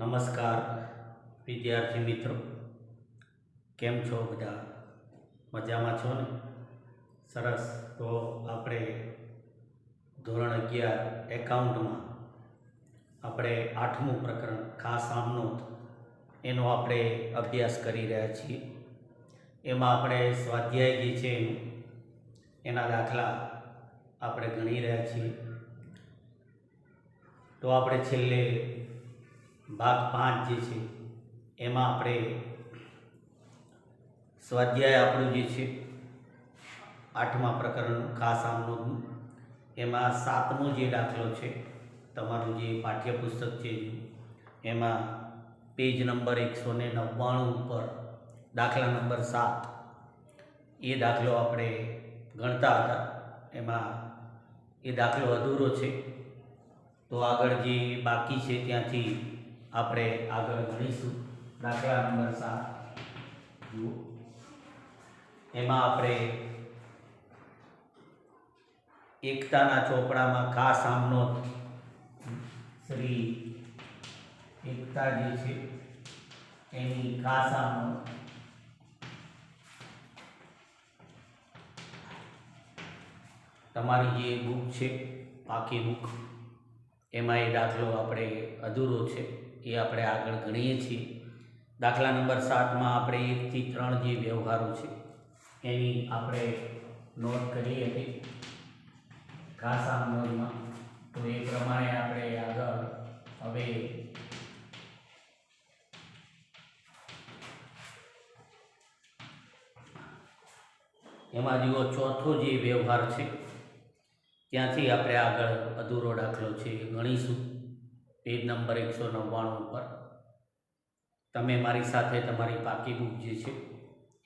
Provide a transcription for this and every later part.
નમસ્કાર વિદ્યાર્થી મિત્રો, કેમ છો? બધા મજામાં છો ને? સરસ. તો આપણે ધોરણ 11 એકાઉન્ટમાં આપણે 8મું પ્રકરણ ખાસ આમનોંધ એનો આપણે અભ્યાસ કરી રહ્યા છીએ. એમાં આપણે સ્વાધ્યાય જે છે એના દાખલા આપણે ગણી રહ્યા છીએ. તો આપણે છેલ્લે ભાગ 5 જે છે એમાં આપણે સ્વાધ્યાય આપણું જે છે 8મા પ્રકરણનું ખાસ આમનોંધનું એમાં 7મો જે દાખલો છે, તમારું જે પાઠ્યપુસ્તક છે એમાં પેજ નંબર 199 ઉપર દાખલા નંબર 7 એ દાખલો આપણે ગણતા હતા. એમાં એ દાખલો અધૂરો છે, તો આગળ જે બાકી છે ત્યાંથી આપણે આગળ ગણીશું. દાખલા નંબર 7 જુઓ. એમાં આપણે એકતાના ચોપડામાં ખાસ આમનોંધ શ્રી એકતા જે છે એની ખાસ આમનોંધ તમારી જે બુક છે પાકી બુક એમાં એ દાખલો આપણે અધૂરો છે, એ આપણે આગળ ગણીએ છીએ. દાખલા નંબર 7માં આપણે 1 થી 3 જે વ્યવહારો છે એની આપણે નોંધ કરી હતી ખાસ આમનોંધમાં. તો એ પ્રમાણે આપણે આગળ હવે એમાં જુઓ, ચોથો જે વ્યવહાર છે ત્યાંથી આપણે આગળ અધૂરો દાખલો છે એ ગણીશું. પેજ નંબર 199 ઉપર તમે મારી સાથે તમારી પાકી બુક જે છે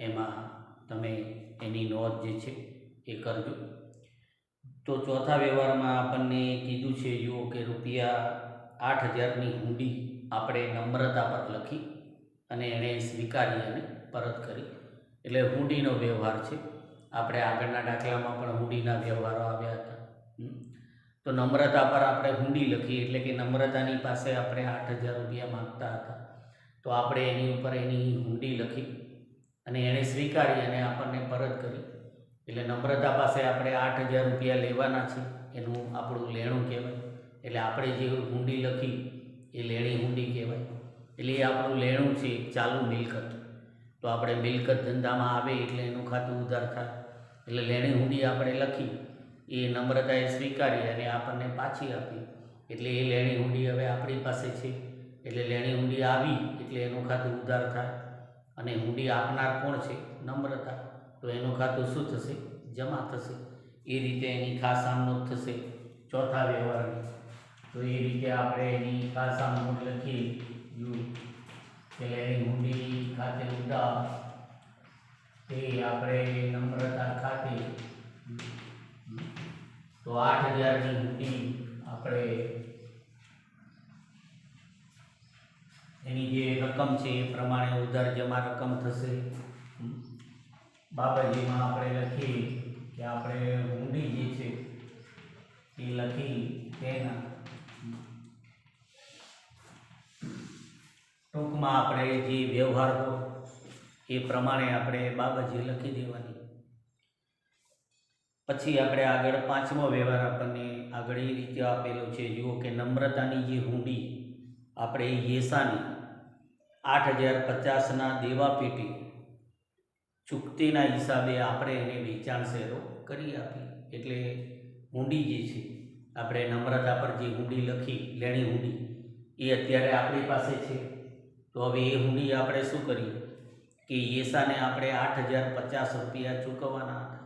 એમાં તમે એની નોંધ જે છે એ કરજો. તો ચોથા વ્યવહારમાં આપણને કીધું છે જુઓ કે ₹8,000ની હુંડી આપણે નમ્રતા પર લખી અને એણે સ્વીકારી અને પરત કરી, એટલે હુંડીનો વ્યવહાર છે. આપણે આગળના દાખલામાં પણ હુંડીના વ્યવહારો આવ્યા હતા. તો નમ્રતા પર આપણે હુંડી લખી, એટલે કે નમ્રતાની પાસે આપણે ₹8,000 માંગતા હતા, તો આપણે એની ઉપર એની હુંડી લખી અને એણે સ્વીકારી અને આપણને પરત કરી. એટલે નમ્રતા પાસે આપણે ₹8,000 લેવાના છે, એનું આપણું લેણું કહેવાય. એટલે આપણે જે હુંડી લખી એ લેણી હુંડી કહેવાય. એટલે એ આપણું લેણું છે, એક ચાલુ મિલકત. તો આપણે મિલકત ધંધામાં આવે એટલે એનું ખાતું ઉધાર થાય. એટલે લેણી હુંડી આપણે લખી, એ નમ્રતાએ સ્વીકારી અને આપણને પાછી આપી. એટલે એ લેણી હુંડી હવે આપણી પાસે છે. એટલે લેણી હુંડી આવી એટલે એનું ખાતું ઉધાર થાય અને હુંડી આપનાર કોણ છે? નમ્રતા. તો એનું ખાતું શું થશે? જમા થશે. એ રીતે એની ખાસ આમનોંધ થશે ચોથા વ્યવહારની. તો એ રીતે આપણે એની ખાસ આમનોંધ લખીએ કે લેણી હુંડી ખાતે ઉધાર તે આપણે નમ્રતા ખાતે, તો 8,000ની હુંડી આપણે એની જે રકમ છે એ પ્રમાણે ઉધાર જમા રકમ થશે. બાબાજીમાં આપણે લખીએ કે આપણે હુંડી જે છે એ લખી તેના ટૂંકમાં આપણે જે વ્યવહાર હોય એ પ્રમાણે આપણે બાબાજી લખી દેવાની. પછી આપણે આગળ 5મો વ્યવહાર આપણને આગળ એ રીતે આપેલો છે જુઓ કે નમ્રતાની જે હુંડી આપણે યેસાની 8,050ના દેવા પેટી ચૂકતીના હિસાબે આપણે એને વેચાણ શેરો કરી આપી. એટલે હુંડી જે છે આપણે નમ્રતા પર જે હુંડી લખી લેણી હુંડી એ અત્યારે આપણી પાસે છે. તો હવે એ હુંડી આપણે શું કરીએ કે યેસાને આપણે ₹8,050 ચૂકવવાના હતા,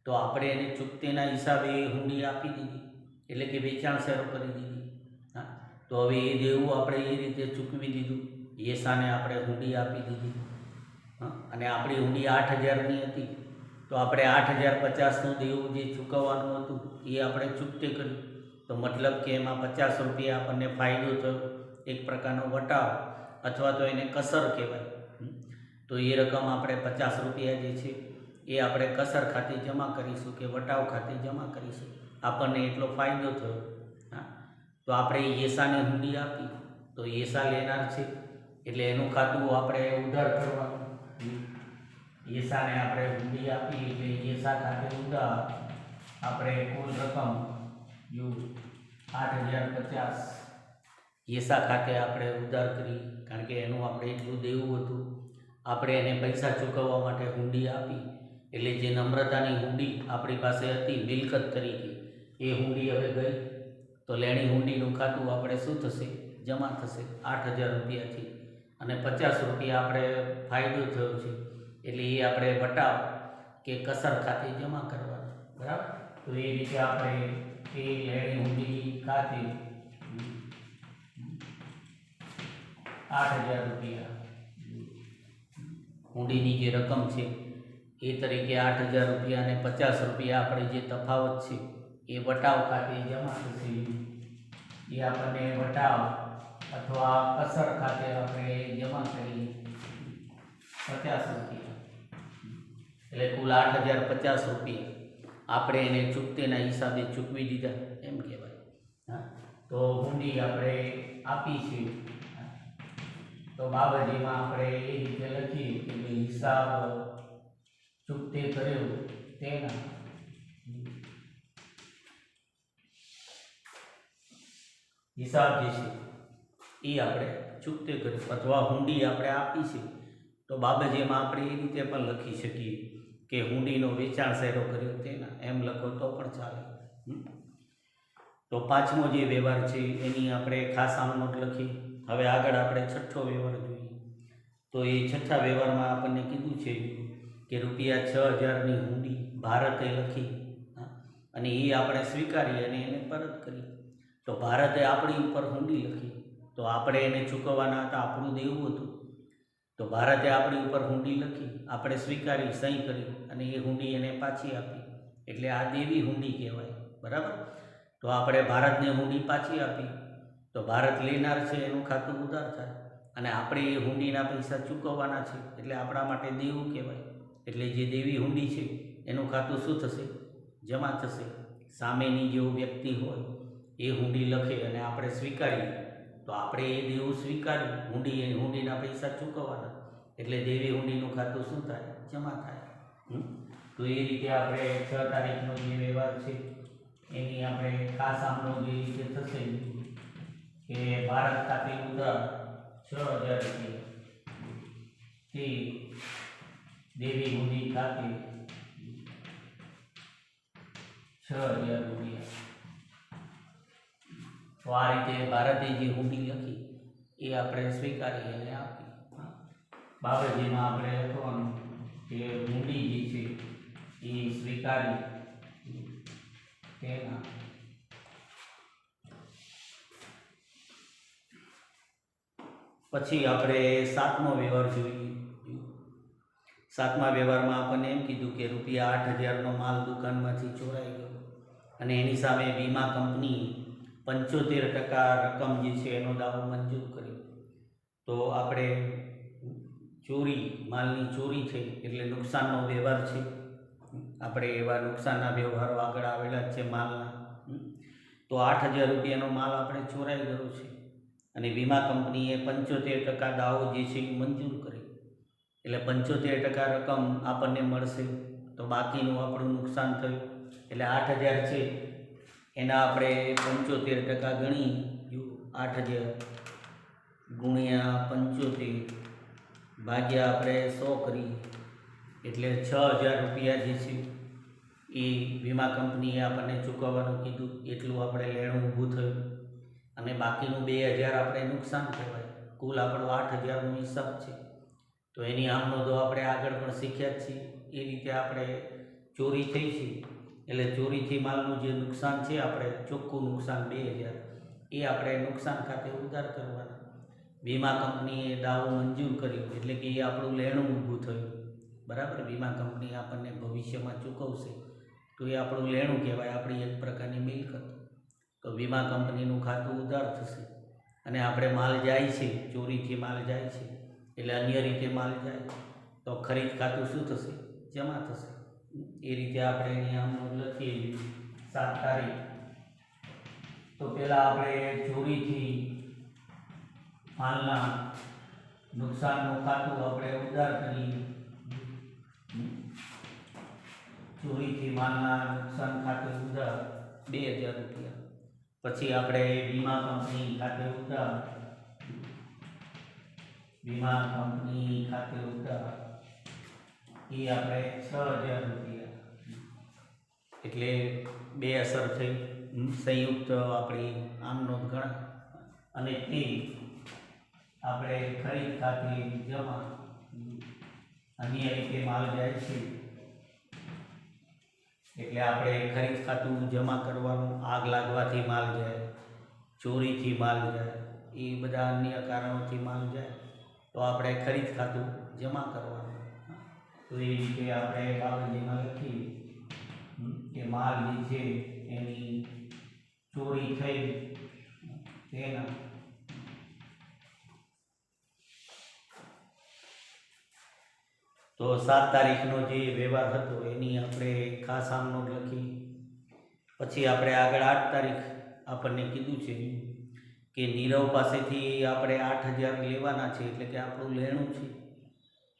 તો આપણે એને ચૂકતીના હિસાબે એ હુંડી આપી દીધી, એટલે કે વેચાણ શેરો કરી દીધી. હા, તો હવે એ દેવું આપણે એ રીતે ચૂકવી દીધું. યેસાને આપણે હુંડી આપી દીધી અને આપણી હુંડી 8,000ની હતી, તો આપણે 8,050નું દેવું જે ચૂકવવાનું હતું એ આપણે ચૂકતે કર્યું. તો મતલબ કે એમાં ₹50 આપણને ફાયદો થયો, એક પ્રકારનો વટાવ અથવા તો એને કસર કહેવાય. તો એ રકમ આપણે ₹50 જે છે એ આપણે કસર ખાતે જમા કરીશું કે વટાવ ખાતે જમા કરીશું. આપણને એટલો ફાયદો થયો. હા, તો આપણે યેસાને હુંડી આપી તો એસા લેનાર છે એટલે એનું ખાતું આપણે ઉધાર કરવાનું. એસાને આપણે હુંડી આપી એટલે એસા ખાતે ઉધાર આપણે કુલ રકમ 8,050 એસા ખાતે આપણે ઉધાર કરી, કારણ કે એનું આપણે એટલું દેવું હતું. આપણે એને પૈસા ચૂકવવા માટે હુંડી આપી એટલે જે નમ્રતાની હુંડી આપણી પાસે હતી મિલકત તરીકે, એ હુંડી હવે ગઈ. તો લેણી હુંડીનું ખાતું આપણે શું થશે? જમા થશે 8,000 રૂપિયાથી, અને 50 રૂપિયા આપણે ફાયદો થયો છે એટલે એ આપણે વટાવ કે કસર ખાતે જમા કરવાના. બરાબર? તો એ રીતે આપણે એ લેણી હુંડી ખાતે 8,000 રૂપિયા હુંડીની જે રકમ છે એ તરીકે 8,000 રૂપિયા અને 50 રૂપિયા આપણે જે તફાવત છે એ વટાવ ખાતે જમા થશે. એ આપણને વટાવ અથવા કસર ખાતે આપણે જમા કરી 50 રૂપિયા, એટલે કુલ 8,050 રૂપિયા આપણે એને ચૂકતેના હિસાબે ચૂકવી દીધા એમ કહેવાય. તો હુંડી આપણે આપી છે તો બાબતમાં આપણે એ રીતે લખીએ કે હિસાબ ચૂકતે કર્યો તેના હિસાબ જે છે એ આપણે ચૂકતે કર્યો, અથવા હુંડી આપણે આપી છે તો બાબતમાં આપણે એ રીતે પણ લખી શકીએ કે હુંડીનો વેચાણ શેરો કર્યો તેના, એમ લખો તો પણ ચાલે. તો પાંચમો જે વ્યવહાર છે એની આપણે ખાસ આમ નોટ લખી. હવે આગળ આપણે છઠ્ઠો વ્યવહાર જોઈએ. તો એ છઠ્ઠા વ્યવહારમાં આપણને કીધું છે કે ₹6,000ની હુંડી ભારતે લખી અને એ આપણે સ્વીકારી અને એને પરત કરી. તો ભારતે આપણી ઉપર હુંડી લખી, તો આપણે એને ચૂકવવાના હતા, આપણું દેવું હતું. તો ભારતે આપણી ઉપર હુંડી લખી, આપણે સ્વીકારી, સહી કરી અને એ હુંડી એને પાછી આપી, એટલે આ દેવી હુંડી કહેવાય. બરાબર? તો આપણે ભારતને હુંડી પાછી આપી તો ભારત લેનાર છે એનું ખાતું ઉધાર થાય, અને આપણે એ હુંડીના પૈસા ચૂકવવાના છે એટલે આપણા માટે દેવું કહેવાય. એટલે જે દેવી હુંડી છે એનું ખાતું શું થશે? જમા થશે. સામેની જેવો વ્યક્તિ હોય એ હુંડી લખે અને આપણે સ્વીકારીએ તો આપણે એ દેવું સ્વીકાર્યું, હુંડીના પૈસા ચૂકવવાના, એટલે દેવી હુંડીનું ખાતું શું થાય? જમા થાય. તો એ રીતે આપણે 6 તારીખનો જે વ્યવહાર છે એની આપણે ખાસ આમનો જે રીતે થશે કે ભારત ખાતે ઉધાર 6,000 રૂપિયા તે દેવી હુંડી ખાતે 6,000 રૂપિયા. તો આ રીતે ભારતે જે હુંડી લખી એ આપણે સ્વીકારી અને આપી. બાબતમાં આપણે લખવાનું કે હુંડી જે છે એ સ્વીકારી તેના પછી આપણે 7મો વ્યવહાર જોઈએ. 7મા વ્યવહારમાં આપણને એમ કીધું કે ₹8,000નો માલ દુકાનમાંથી ચોરાઈ ગયો અને એની સામે વીમા કંપની 75% રકમ જે છે એનો દાવો મંજૂર કર્યો. તો આપણે માલની ચોરી થઈ એટલે નુકસાનનો વ્યવહાર છે. આપણે એવા નુકસાનના વ્યવહારો આગળ આવેલા જ છે માલના. તો 8,000 રૂપિયાનો માલ આપણે ચોરાઈ ગયો છે અને વીમા કંપનીએ 75% દાવો જે છે એ મંજૂર કરી, એટલે 75% રકમ આપણને મળશે. તો બાકીનું આપણું નુકસાન થયું એટલે 8,000 છે એના આપણે 75% ગણી, 8,000 ગુણ્યા 75 ભાગ્યા આપણે 100 કરી એટલે 6,000 રૂપિયા જે છે એ વીમા કંપનીએ આપણને ચૂકવવાનું કીધું, એટલું આપણે લેણું ઊભું થયું અને બાકીનું 2,000 આપણે નુકસાન કહેવાય. કુલ આપણો 8,000નો હિસાબ છે. તો એની આમ નોંધો આપણે આગળ પણ શીખ્યા જ છીએ. એ રીતે આપણે ચોરી થઈ છે એટલે ચોરીથી માલનું જે નુકસાન છે આપણે ચોખ્ખું નુકસાન 2,000 એ આપણે નુકસાન ખાતે ઉધાર કરવાના. વીમા કંપનીએ દાવો મંજૂર કર્યો એટલે કે એ આપણું લેણું ઊભું થયું. બરાબર? વીમા કંપની આપણને ભવિષ્યમાં ચૂકવશે તો એ આપણું લેણું કહેવાય, આપણી એક પ્રકારની મિલકત. તો વીમા કંપનીનું ખાતું ઉધાર થશે અને આપણે માલ જાય છે, ચોરીથી માલ જાય છે એટલે અન્ય રીતે માલ જાય તો ખરીદ ખાતું શું થશે? જમા થશે. એ રીતે આપણે એની આમ લખીએ 7 તારીખ. તો પહેલાં આપણે ચોરીથી માલના નુકસાનનું ખાતું આપણે ઉધાર કરીએ. ચોરીથી માલના નુકસાન ખાતે ઉધાર 2000 રૂપિયા. પછી આપણે વીમા કંપની ખાતે ઉધાર, વીમા કંપની ખાતે ઉધાર એ આપણે 6000 રૂપિયા. એટલે બે અસર થઈ, સંયુક્ત આપણી આમનો ગણ અને તે આપણે ખરીદ ખાતે જમા. અન્ય રીતે માલ જાય છે એટલે આપણે ખરીદ ખાતું જમા કરવાનું. આગ લાગવાથી માલ જાય, ચોરીથી માલ જાય, એ બધા અન્ય કારણોથી માલ જાય તો આપણે ખરીદ ખાતું જમા કરવાનું. તો એ રીતે આપણે બાબતમાં લખીએ કે માલ જે છે એની ચોરી થઈ તેના તો 7 તારીખનો જે વ્યવહાર હતો એની આપણે ખાસ આમ નોંધ લખી. પછી આપણે આગળ 8 તારીખ આપણને કીધું છે કે નીરવ પાસેથી આપણે 8000 લેવાના છે, એટલે કે આપણું લેણું છે,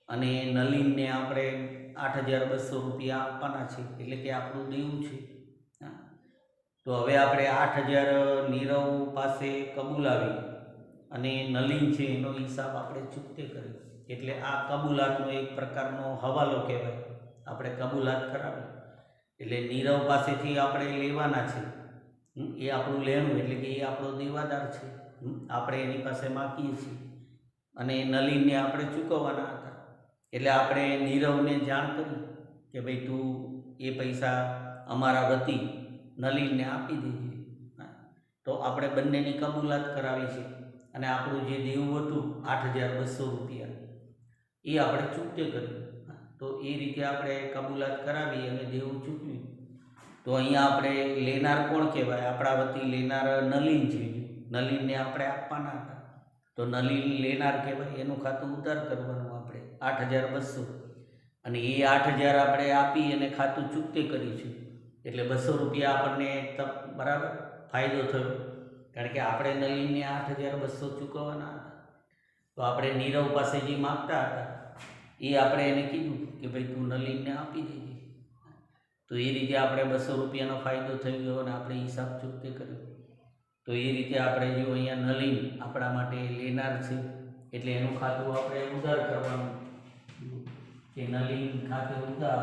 અને નલિનને આપણે 8200 રૂપિયા આપવાના છે, એટલે કે આપણું દેવું છે. તો હવે આપણે 8000 નીરવ પાસે કબૂલાવી અને નલિન છે એનો હિસાબ આપણે ચૂકતે કર્યો. એટલે આ કબૂલાતનો એક પ્રકારનો હવાલો કહેવાય. આપણે કબૂલાત કરાવી એટલે નીરવ પાસેથી આપણે લેવાના છે, એ આપણું લેણું, એટલે કે એ આપણો દેવાદાર છે. આપણે એની પાસે માગીએ છીએ અને નલિનને આપણે ચૂકવવાના હતા. એટલે આપણે નીરવને જાણ કરી કે ભાઈ તું એ પૈસા અમારા વતી નલિનને આપી દેજે. તો આપણે બંનેની કબૂલાત કરાવી છે અને આપણું જે દેવું હતું 8200 રૂપિયા એ આપણે ચૂકતે કર્યું. તો એ રીતે આપણે કબૂલાત કરાવી અને દેવું ચૂકવ્યું. તો અહીંયા આપણે લેનાર કોણ કહેવાય? આપણા વતી લેનાર નલિન છે. નલિનને આપણે આપવાના હતા તો નલિન લેનાર કહેવાય. એનું ખાતું ઉધાર કરવાનું આપણે 8200, અને એ 8000 આપણે આપી અને ખાતું ચૂકતે કરીશું. એટલે 200 રૂપિયા આપણને બરાબર ફાયદો થયો, કારણ કે આપણે નલિનને 8200 ચૂકવવાના હતા. તો આપણે નીરવ પાસે જે માગતા હતા એ આપણે એને કીધું કે ભાઈ તું નલિનને આપી દેજે. તો એ રીતે આપણે 200 રૂપિયાનો ફાયદો થઈ ગયો અને આપણે હિસાબ ચૂકતે કર્યો. તો એ રીતે આપણે જો અહીંયા નલિન આપણા માટે લેનાર છે એટલે એનું ખાતું આપણે ઉધાર કરવાનું કે નલિન ખાતે ઉધાર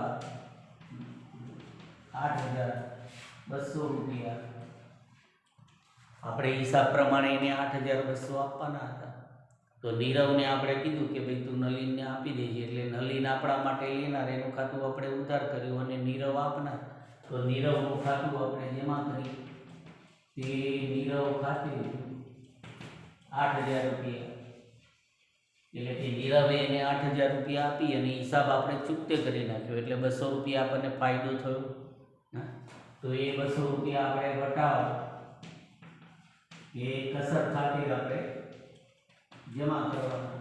8200 રૂપિયા. આપણે હિસાબ પ્રમાણે એને 8200 આપવાના હતા. તો નીરવને આપણે કીધું કે ભાઈ તું નલિનને આપી દેજે. એટલે નલિન આપણા માટે લેનાર, એનું ખાતું આપણે ઉધાર કર્યું અને નીરવ આપનાર. તો નીરવનું ખાતું આપણે જમા કરી તે નીરવ ખાતે 8000 રૂપિયા. એટલે કે નીરવે એને 8000 રૂપિયા આપી અને હિસાબ આપણે ચૂકતે કરી નાખ્યો. એટલે 200 રૂપિયા આપણને ફાયદો થયો. તો એ 200 રૂપિયા આપણે વટાવ એ કસર ખાતે આપણે જમા કરવાના.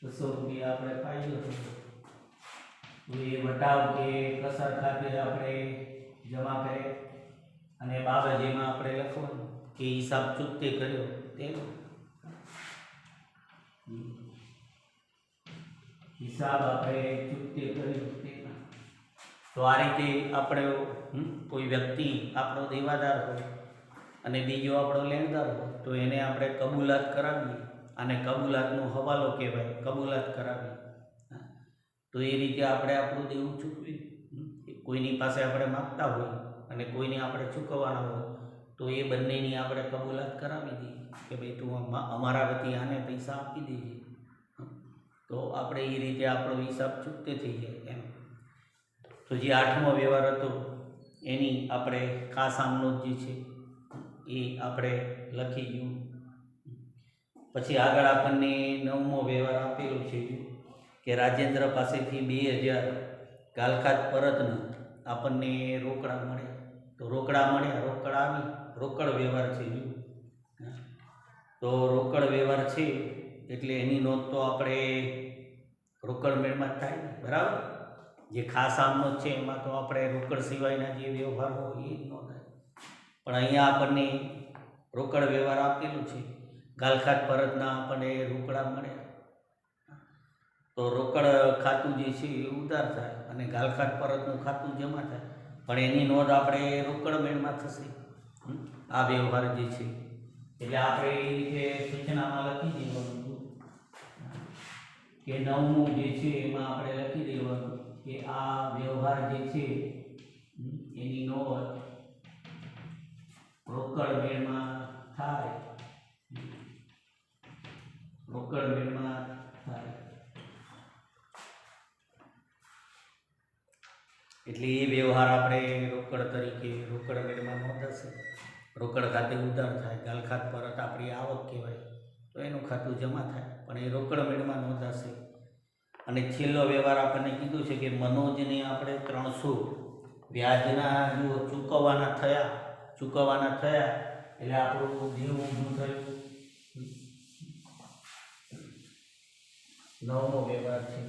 200 રૂપિયા આપણે ફાયદો થયો. તો એ વટાવ કે કસર ખાતે આપણે જમા કરીએ અને બાબતમાં આપણે લખવાનું કે હિસાબ ચૂકતે કર્યો તેનો હિસાબ આપણે ચૂકતે કર્યો તેના. તો આ રીતે આપણે કોઈ વ્યક્તિ આપણો દેવાદાર હોય અને બીજો આપણો લેણદાર હોય તો એને આપણે કબૂલાત કરાવીએ. અને કબૂલાતનો હવાલો કહેવાય, કબૂલાત કરાવી. તો એ રીતે આપણે આપણું દેવું ચૂકવી. કોઈની પાસે આપણે માગતા હોય અને કોઈને આપણે ચૂકવવાના હોય તો એ બંનેની આપણે કબૂલાત કરાવી દઈએ કે ભાઈ તું અમારા વતી આને પૈસા આપી દેજે. તો આપણે એ રીતે આપણો હિસાબ ચૂકતે થઈ જાય એમ. તો જે 8મો વ્યવહાર હતો એની આપણે ખાસ આમનો જે છે એ આપણે લખી ગયું. પછી આગળ આપણને 9મો વ્યવહાર આપેલો છે કે રાજેન્દ્ર પાસેથી 2000 ગાલખાત પરતના આપણને રોકડા મળ્યા. તો રોકડા મળ્યા, રોકડ આવી, રોકડ વ્યવહાર છે. તો રોકડ વ્યવહાર છે એટલે એની નોંધ તો આપણે રોકડ મેળમાં જ થાય, બરાબર. જે ખાસ આમનો છે એમાં તો આપણે રોકડ સિવાયના જે વ્યવહાર હોય એ જ નોંધાય. પણ અહીંયા આપણને રોકડ વ્યવહાર આપેલું છે ગાલખાત પરતના આપણને રોકડા મળે તો રોકડ ખાતું જે છે એ ઉધાર થાય અને ગાલખાત પરતનું ખાતું જમા થાય, પણ એની નોંધ આપણે રોકડ મેળમાં થશે આ વ્યવહાર જે છે. એટલે આપણે એ રીતે સૂચનામાં લખી દેવાનું કે 9મું જે છે એમાં આપણે લખી દેવાનું કે આ વ્યવહાર જે છે એની નોંધ રોકડ મેળમાં થાય, રોકડ મેળમાં થાય. એટલે એ વ્યવહાર આપણે રોકડ તરીકે રોકડ મેળમાં નોંધાશે. રોકડ ખાતે ઉધાર થાય, ગાલખાત પરત આપણી આવક કહેવાય તો એનું ખાતું જમા થાય, પણ એ રોકડ મેળમાં નોંધાશે. અને છેલ્લો વ્યવહાર આપણને કીધું છે કે મનોજને આપણે 300 વ્યાજના જો ચૂકવવાના થયા એટલે આપણું દેવું ઊભું થયું. 9મો વ્યવહાર છે,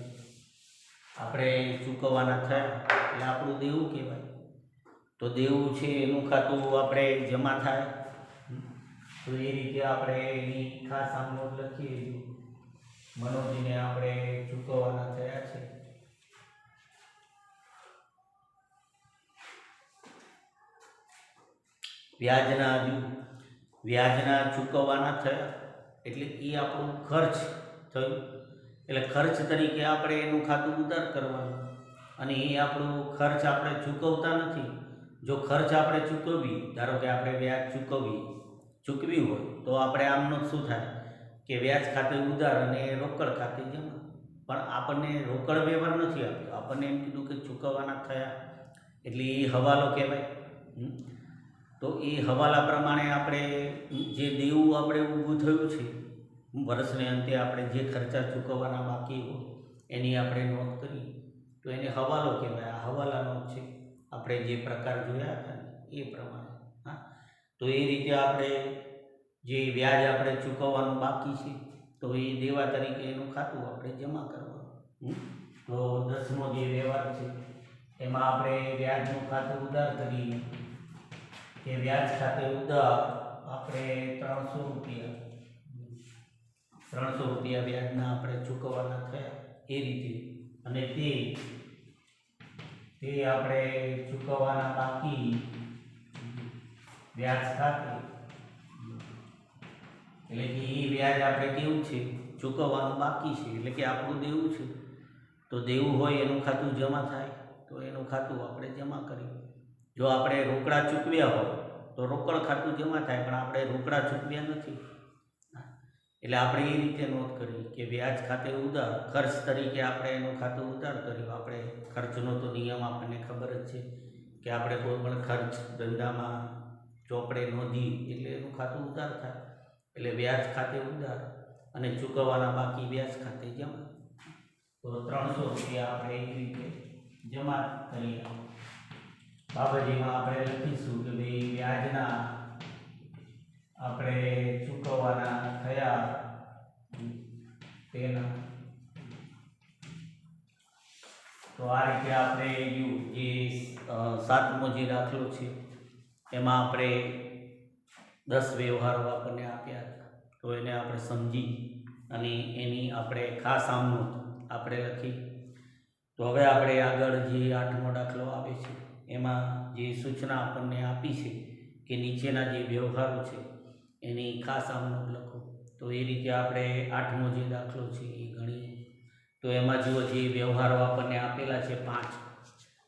આપણે ચૂકવવાના થયા એટલે આપણું દેવું કહેવાય. તો દેવું છે એનું ખાતું આપણે જમા થાય. તો એ રીતે આપણે એની ખાસ આમનો લખીએ. મનોજને આપણે ચૂકવવાના થયા છે વ્યાજના ચૂકવવાના થયા એટલે એ આપણું ખર્ચ થયું. એટલે ખર્ચ તરીકે આપણે એનું ખાતું ઉધાર કરવાનું અને એ આપણું ખર્ચ આપણે ચૂકવતા નથી. જો ખર્ચ આપણે ચૂકવીએ, ધારો કે આપણે વ્યાજ ચૂકવ્યું હોય તો આપણે આમનો શું થાય કે વ્યાજ ખાતે ઉધાર અને રોકડ ખાતે જમા. પણ આપણને રોકડ વ્યવહાર નથી આપ્યો, આપણને એમ કીધું કે ચૂકવવાના થયા એટલે એ હવાલો કહેવાય. તો એ હવાલા પ્રમાણે આપણે જે દેવું આપણે ઊભું થયું છે વર્ષને અંતે આપણે જે ખર્ચા ચૂકવવાના બાકી હોય એની આપણે નોંધ કરી તો એને હવાલો કહેવાય. આ હવાલા નોંધ છે, આપણે જે પ્રકાર જોયા હતા એ પ્રમાણે. હા, તો એ રીતે આપણે જે વ્યાજ આપણે ચૂકવવાનું બાકી છે તો એ દેવા તરીકે એનું ખાતું આપણે જમા કરવાનું. તો 10મો જે વ્યવહાર છે એમાં આપણે વ્યાજનું ખાતું ઉધાર કરીએ કે વ્યાજ ખાતે ઉધાર આપણે 300 રૂપિયા વ્યાજના આપણે ચૂકવવાના થયા એ રીતે. અને તે આપણે ચૂકવવાના બાકી વ્યાજ ખાતે એટલે કે એ વ્યાજ આપણે કેવું છે ચૂકવવાનું બાકી છે એટલે કે આપણું દેવું છે. તો દેવું હોય એનું ખાતું જમા થાય તો એનું ખાતું આપણે જમા કરીએ. જો આપણે રોકડા ચૂકવ્યા હોય તો રોકડ ખાતું જમા થાય, પણ આપણે રોકડા ચૂકવ્યા નથી એટલે આપણે એ રીતે નોંધ કરી કે વ્યાજ ખાતે ઉધાર ખર્ચ તરીકે આપણે એનું ખાતું ઉધાર કર્યું. આપણે ખર્ચનો તો નિયમ આપણને ખબર જ છે કે આપણે કોઈ પણ ખર્ચ ધંધામાં ચોપડે નોંધી એટલે એનું ખાતું ઉધાર થાય. એટલે વ્યાજ ખાતે ઉધાર અને ચૂકવવાના બાકી વ્યાજ ખાતે જમા. તો 300 રૂપિયા આપણે એ રીતે જમા કરીએ. બાબતમાં આપણે લખીશું કે ભાઈ વ્યાજના આપણે ચૂકવવાના થયા તેના. તો આ રીતે આપણે જે 7મો જે દાખલો છે એમાં આપણે 10 વ્યવહારો આપણને આપ્યા હતા તો એને આપણે સમજી અને એની આપણે ખાસ આમનો આપણે લખી. તો હવે આપણે આગળ જે 8મો દાખલો આવે છે એમાં જે સૂચના આપણને આપી છે કે નીચેના જે વ્યવહારો છે એની ખાસ આમનો લખો. તો એ રીતે આપણે 8મો જે દાખલો છે એ ગણી. તો એમાં જુઓ જે વ્યવહારો આપણને આપેલા છે 5,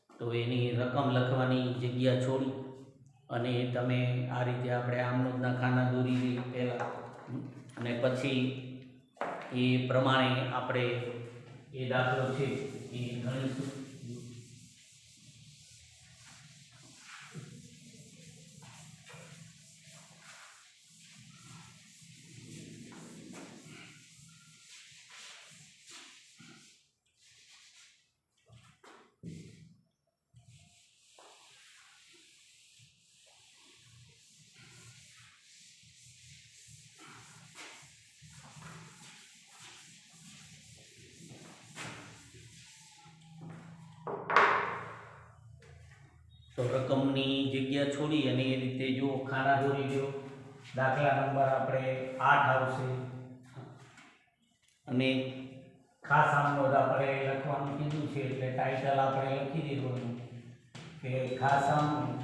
તો એની રકમ લખવાની જગ્યા છોડી અને તમે આ રીતે આપણે આમનોંધના ખાના દોરી દઈએ પહેલાં અને પછી એ પ્રમાણે આપણે એ દાખલો છે એ ગણીશું. તો રકમની જગ્યા છોડી અને એ રીતે જો ખાના દોરી દો દાખલા નંબર આપણે 8 આવશે અને ખાસ આમનોંધ આપણે લખવાનું કીધું છે એટલે ટાઇટલ આપણે લખી દીધું કે ખાસ આમનોંધ.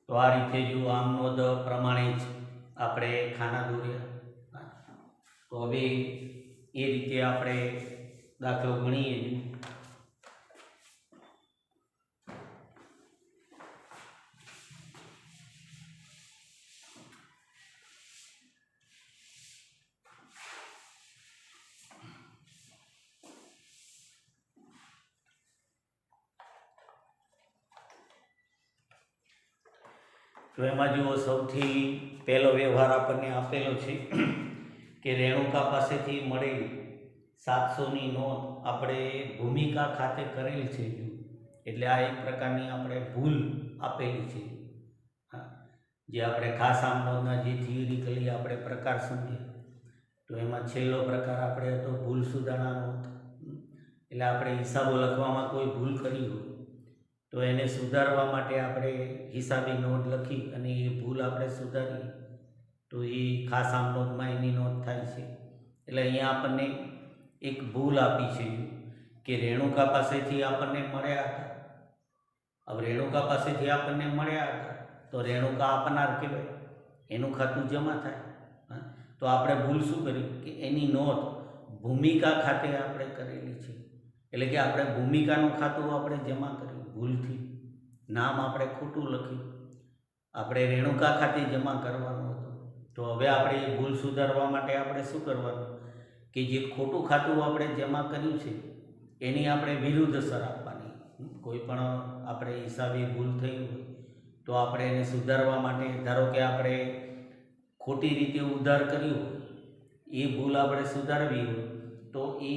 તો આ રીતે જો આમનોંધ પ્રમાણે જ આપણે ખાના દોર્યા. તો હવે એ રીતે આપણે દાખલો ગણીએ. તો એમાં જુઓ સૌથી પહેલો વ્યવહાર આપણને આપેલો છે કે રેણુકા પાસેથી મળેલ 700ની નોંધ આપણે ભૂમિકા ખાતે કરેલ છે. એટલે આ એક પ્રકારની આપણે ભૂલ આપેલી છે. જે આપણે ખાસ આમનોંધના જે થિયરિકલી આપણે પ્રકાર સમજીએ તો એમાં છેલ્લો પ્રકાર આપણે હતો ભૂલ સુધારણા નોંધ. એટલે આપણે હિસાબો લખવામાં કોઈ ભૂલ કરી હોય તો એને સુધારવા માટે આપણે હિસાબી નોંધ લખી અને એ ભૂલ આપણે સુધારીએ તો એ ખાસ આમનોંધમાં એની નોંધ થાય છે. એટલે અહીંયા આપણને એક ભૂલ આપી છે કે રેણુકા પાસેથી આપણને મળ્યા હતા. હવે રેણુકા પાસેથી આપણને મળ્યા હતા તો રેણુકા આપનાર કહેવાય, એનું ખાતું જમા થાય. તો આપણે ભૂલ શું કરી કે એની નોંધ ભૂમિકા ખાતે આપણે કરેલી છે. એટલે કે આપણે ભૂમિકાનું ખાતું આપણે જમા કર્યું ભૂલથી, નામ આપણે ખોટું લખ્યું. આપણે રેણુકા ખાતે જમા કરવાનું હતું. તો હવે આપણે એ ભૂલ સુધારવા માટે આપણે શું કરવાનું કે જે ખોટું ખાતું આપણે જમા કર્યું છે એની આપણે વિરુદ્ધ અસર આપવાની. કોઈ પણ આપણે હિસાબી ભૂલ થઈ હોય તો આપણે એને સુધારવા માટે, ધારો કે આપણે ખોટી રીતે ઉધાર કર્યું હોય, એ ભૂલ આપણે સુધારવી હોય તો એ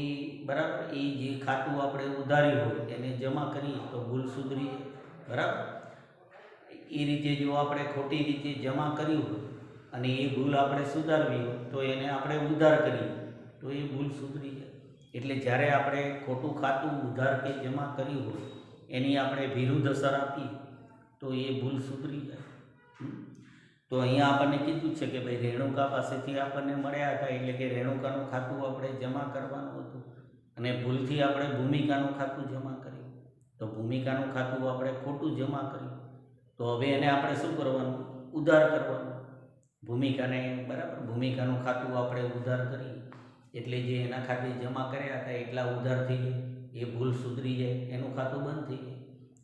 બરાબર એ જે ખાતું આપણે ઉધાર્યું હોય એને જમા કરીએ તો ભૂલ સુધરી જાય. બરાબર. એ રીતે જો આપણે ખોટી રીતે જમા કર્યું હોય અને એ ભૂલ આપણે સુધારવી હોય તો એને આપણે ઉધાર કરીએ તો એ ભૂલ સુધરી જાય. એટલે જ્યારે આપણે ખોટું ખાતું ઉધાર કે જમા કર્યું હોય એની આપણે વિરુદ્ધ અસર આપીએ તો એ ભૂલ સુધરી જાય. તો અહીંયા આપણને કીધું છે કે ભાઈ રેણુકા પાસેથી આપણને મળ્યા હતા એટલે કે રેણુકાનું ખાતું આપણે જમા કરવાનું હતું અને ભૂલથી આપણે ભૂમિકાનું ખાતું જમા કર્યું. તો ભૂમિકાનું ખાતું આપણે ખોટું જમા કર્યું તો હવે એને આપણે શું કરવાનું, ઉધાર કરવાનું. ભૂમિકાને બરાબર ભૂમિકાનું ખાતું આપણે ઉધાર કરીએ એટલે જે એના ખાતે જમા કર્યા હતા એટલા ઉધાર થઈ જાય, એ ભૂલ સુધરી જાય, એનું ખાતું બંધ થઈ જાય.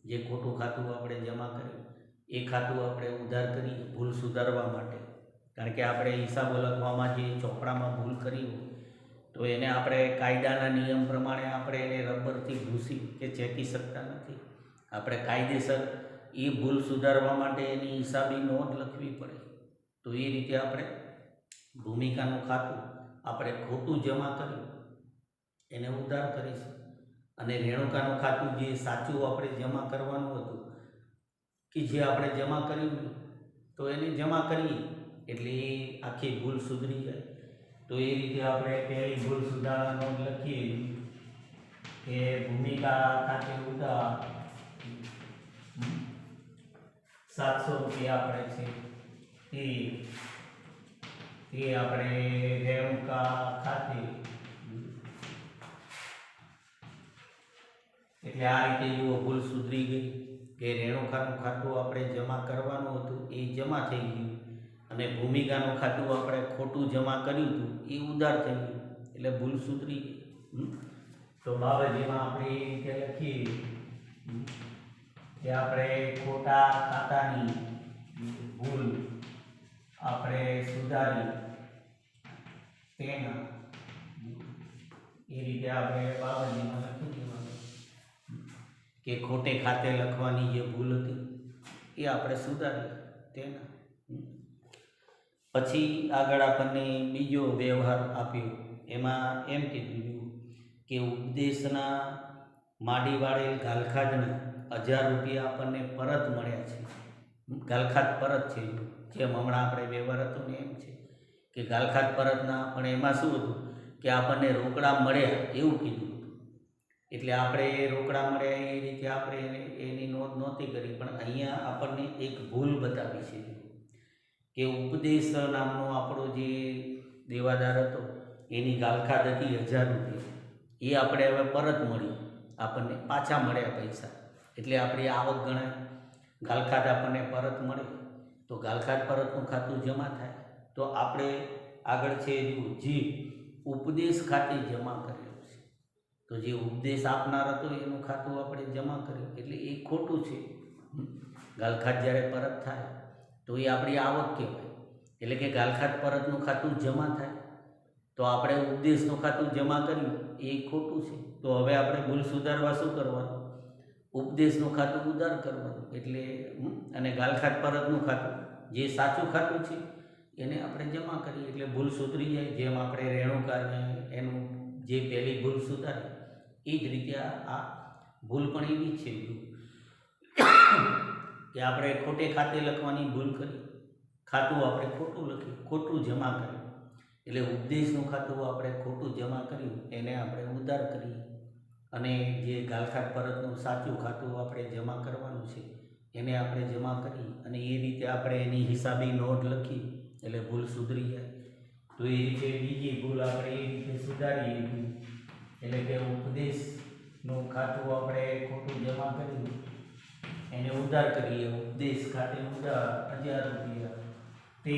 જે ખોટું ખાતું આપણે જમા કર્યું એ ખાતું આપણે ઉધાર કરીએ ભૂલ સુધારવા માટે. કારણ કે આપણે હિસાબો લખવામાં જે ચોપડામાં ભૂલ કરી હોય તો એને આપણે કાયદાના નિયમ પ્રમાણે આપણે એને રબરથી ઘૂસી કે ચેકી શકતા નથી. આપણે કાયદેસર એ ભૂલ સુધારવા માટે એની હિસાબી નોંધ લખવી પડે. તો એ રીતે આપણે ભૂમિકાનું ખાતું આપણે ખોટું જમા કર્યું એને ઉધાર કરીશું અને રેણુકાનું ખાતું જે સાચું આપણે જમા કરવાનું હતું કે જે આપણે જમા કર્યું તો એને જમા કરીએ એટલે એ આખી ભૂલ સુધરી જાય. તો એ રીતે આપણે પહેલી ભૂલ સુધારણા નોંધ લખીએ કે ભૂમિકા ખાતે ઉધાર 700 રૂપિયા આપણે છે તે આપણે રેણુકા ખાતે, એટલે આ રીતે જુઓ ભૂલ સુધરી ગઈ કે રેણુકાનું ખાતું આપણે જમા કરવાનું હતું એ જમા થઈ ગયું અને ભૂમિકાનું ખાતું આપણે ખોટું જમા કર્યું હતું એ ઉધાર થઈ ગયું એટલે ભૂલ સુધરી ગઈ. તો બાબતમાં આપણે એ રીતે લખીએ કે આપણે ખોટા ખાતાની ભૂલ આપણે સુધારી તેના એ રીતે આપણે બાબતમાં લખી દેવાનું કે ખોટે ખાતે લખવાની જે ભૂલ હતી એ આપણે સુધારી તેના. પછી આગળ આપણને બીજો વ્યવહાર આપ્યો. એમાં એમ કીધું કે ઉપદેશના માંડી વાળેલ ગાલખાદના 1000 રૂપિયા આપણને પરત મળ્યા છે. ગાલખાદ પરત છે, જેમ હમણાં આપણે વ્યવહાર હતો ને એમ છે કે ગાલખાદ પરતના, પણ એમાં શું હતું કે આપણને રોકડા મળ્યા એવું કીધું હતું. એટલે આપણે રોકડા મળ્યા એ રીતે આપણે એની નોંધ નહોતી કરી, પણ અહીંયા આપણને એક ભૂલ બતાવી છે કે ઉપદેશ નામનો આપણો જે દેવાદાર હતો એની ગાલખાદ હતી 1000 રૂપિયા, એ આપણે હવે પરત મળી, આપણને પાછા મળ્યા પૈસા, એટલે આપણી આવક ગણાય. ગાલખાદ આપણને પરત મળે તો ગાલખાદ પરતનું ખાતું જમા થાય, તો આપણે આગળ છે જે ઉપદેશ ખાતે જમા કરેલું છે, તો જે ઉપદેશ આપનાર હતો એનું ખાતું આપણે જમા કર્યું, એટલે એ ખોટું છે. ગાલખાદ જ્યારે પરત થાય તો એ આપણી આવક કહેવાય, એટલે કે ગાલખાદ પરતનું ખાતું જમા થાય તો આપણે ઉપદેશનું ખાતું જમા કર્યું એ ખોટું છે. તો હવે આપણે ભૂલ સુધારવા શું કરવાનું? ઉપદેશનું ખાતું ઉધાર કરવાનું, એટલે અને ગાલખાદ પરતનું ખાતું જે સાચું ખાતું છે એને આપણે જમા કરીએ એટલે ભૂલ સુધરી જાય. જેમ આપણે રેણુકાને એનું જે પહેલી ભૂલ સુધારી એ જ રીતે આ ભૂલ પણ એવી જ છે કે આપણે ખોટે ખાતે લખવાની ભૂલ કરી, ખાતું આપણે ખોટું લખ્યું, ખોટું જમા કર્યું, એટલે ઉપદેશનું ખાતું આપણે ખોટું જમા કર્યું એને આપણે ઉધાર કરીએ, અને જે ગાલખાદ પરતનું સાચું ખાતું આપણે જમા કરવાનું છે એને આપણે જમા કરી, અને એ રીતે આપણે એની હિસાબી નોંધ લખી એટલે ભૂલ સુધરી જાય. તો એ રીતે બીજી ભૂલ આપણે એ રીતે સુધારીએ, એટલે કે ઉપદેશનું ખાતું આપણે ખોટું જમા કર્યું એને ઉધાર કરીએ, ઉપદેશ ખાતે ઉધાર 1000 રૂપિયા, તે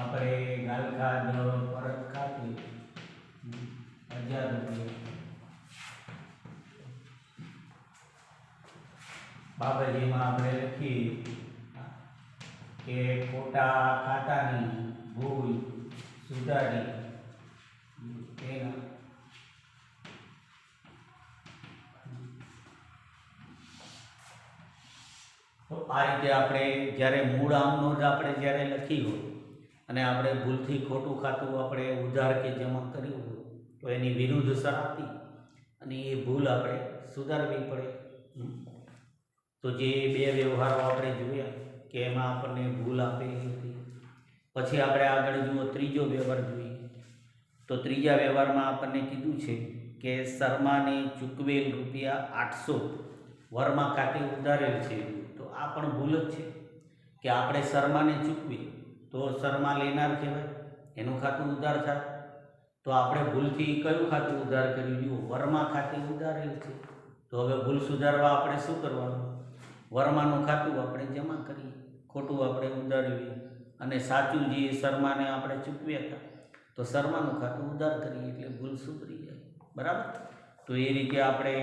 આપણે ગાલખાદ પરત ખાતે 1000 રૂપિયા બાબતમાં આપણે લખીએ કે ખોટા ખાતાની ભૂલ સુધારી એના તો આ રીતે આપણે જ્યારે મૂળ આમનો જ આપણે જ્યારે લખી હોય અને આપણે ભૂલથી ખોટું ખાતું આપણે ઉધાર કે જમા કર્યું હોય તો એની વિરુદ્ધ શરાબી અને એ ભૂલ આપણે સુધારવી પડે. તો જે બે વ્યવહારો આપણે જોયા કે એમાં આપણને ભૂલ આપેલી હતી. પછી આપણે આગળ જુઓ ત્રીજો વ્યવહાર જોઈએ, તો ત્રીજા વ્યવહારમાં આપણને કીધું છે કે શર્માને ચૂકવેલ ₹800 વર્મા ખાતે ઉધારેલ છે. તો આ પણ ભૂલ જ છે કે આપણે શર્માને ચૂકવીએ તો શર્મા લેનાર કહેવાય, એનું ખાતું ઉધાર થાય. તો આપણે ભૂલથી કયું ખાતું ઉધાર કર્યું? જુઓ, વર્મા ખાતે ઉધારેલ છે. તો હવે ભૂલ સુધારવા આપણે શું કરવાનું? વર્માનું ખાતું આપણે જમા કરીએ, ખોટું આપણે ઉધારીએ, અને સાચું જે શર્માને આપણે ચૂકવ્યા હતા તો શર્માનું ખાતું ઉધાર કરીએ એટલે ભૂલ સુધરી જાય. બરાબર? તો એ રીતે આપણે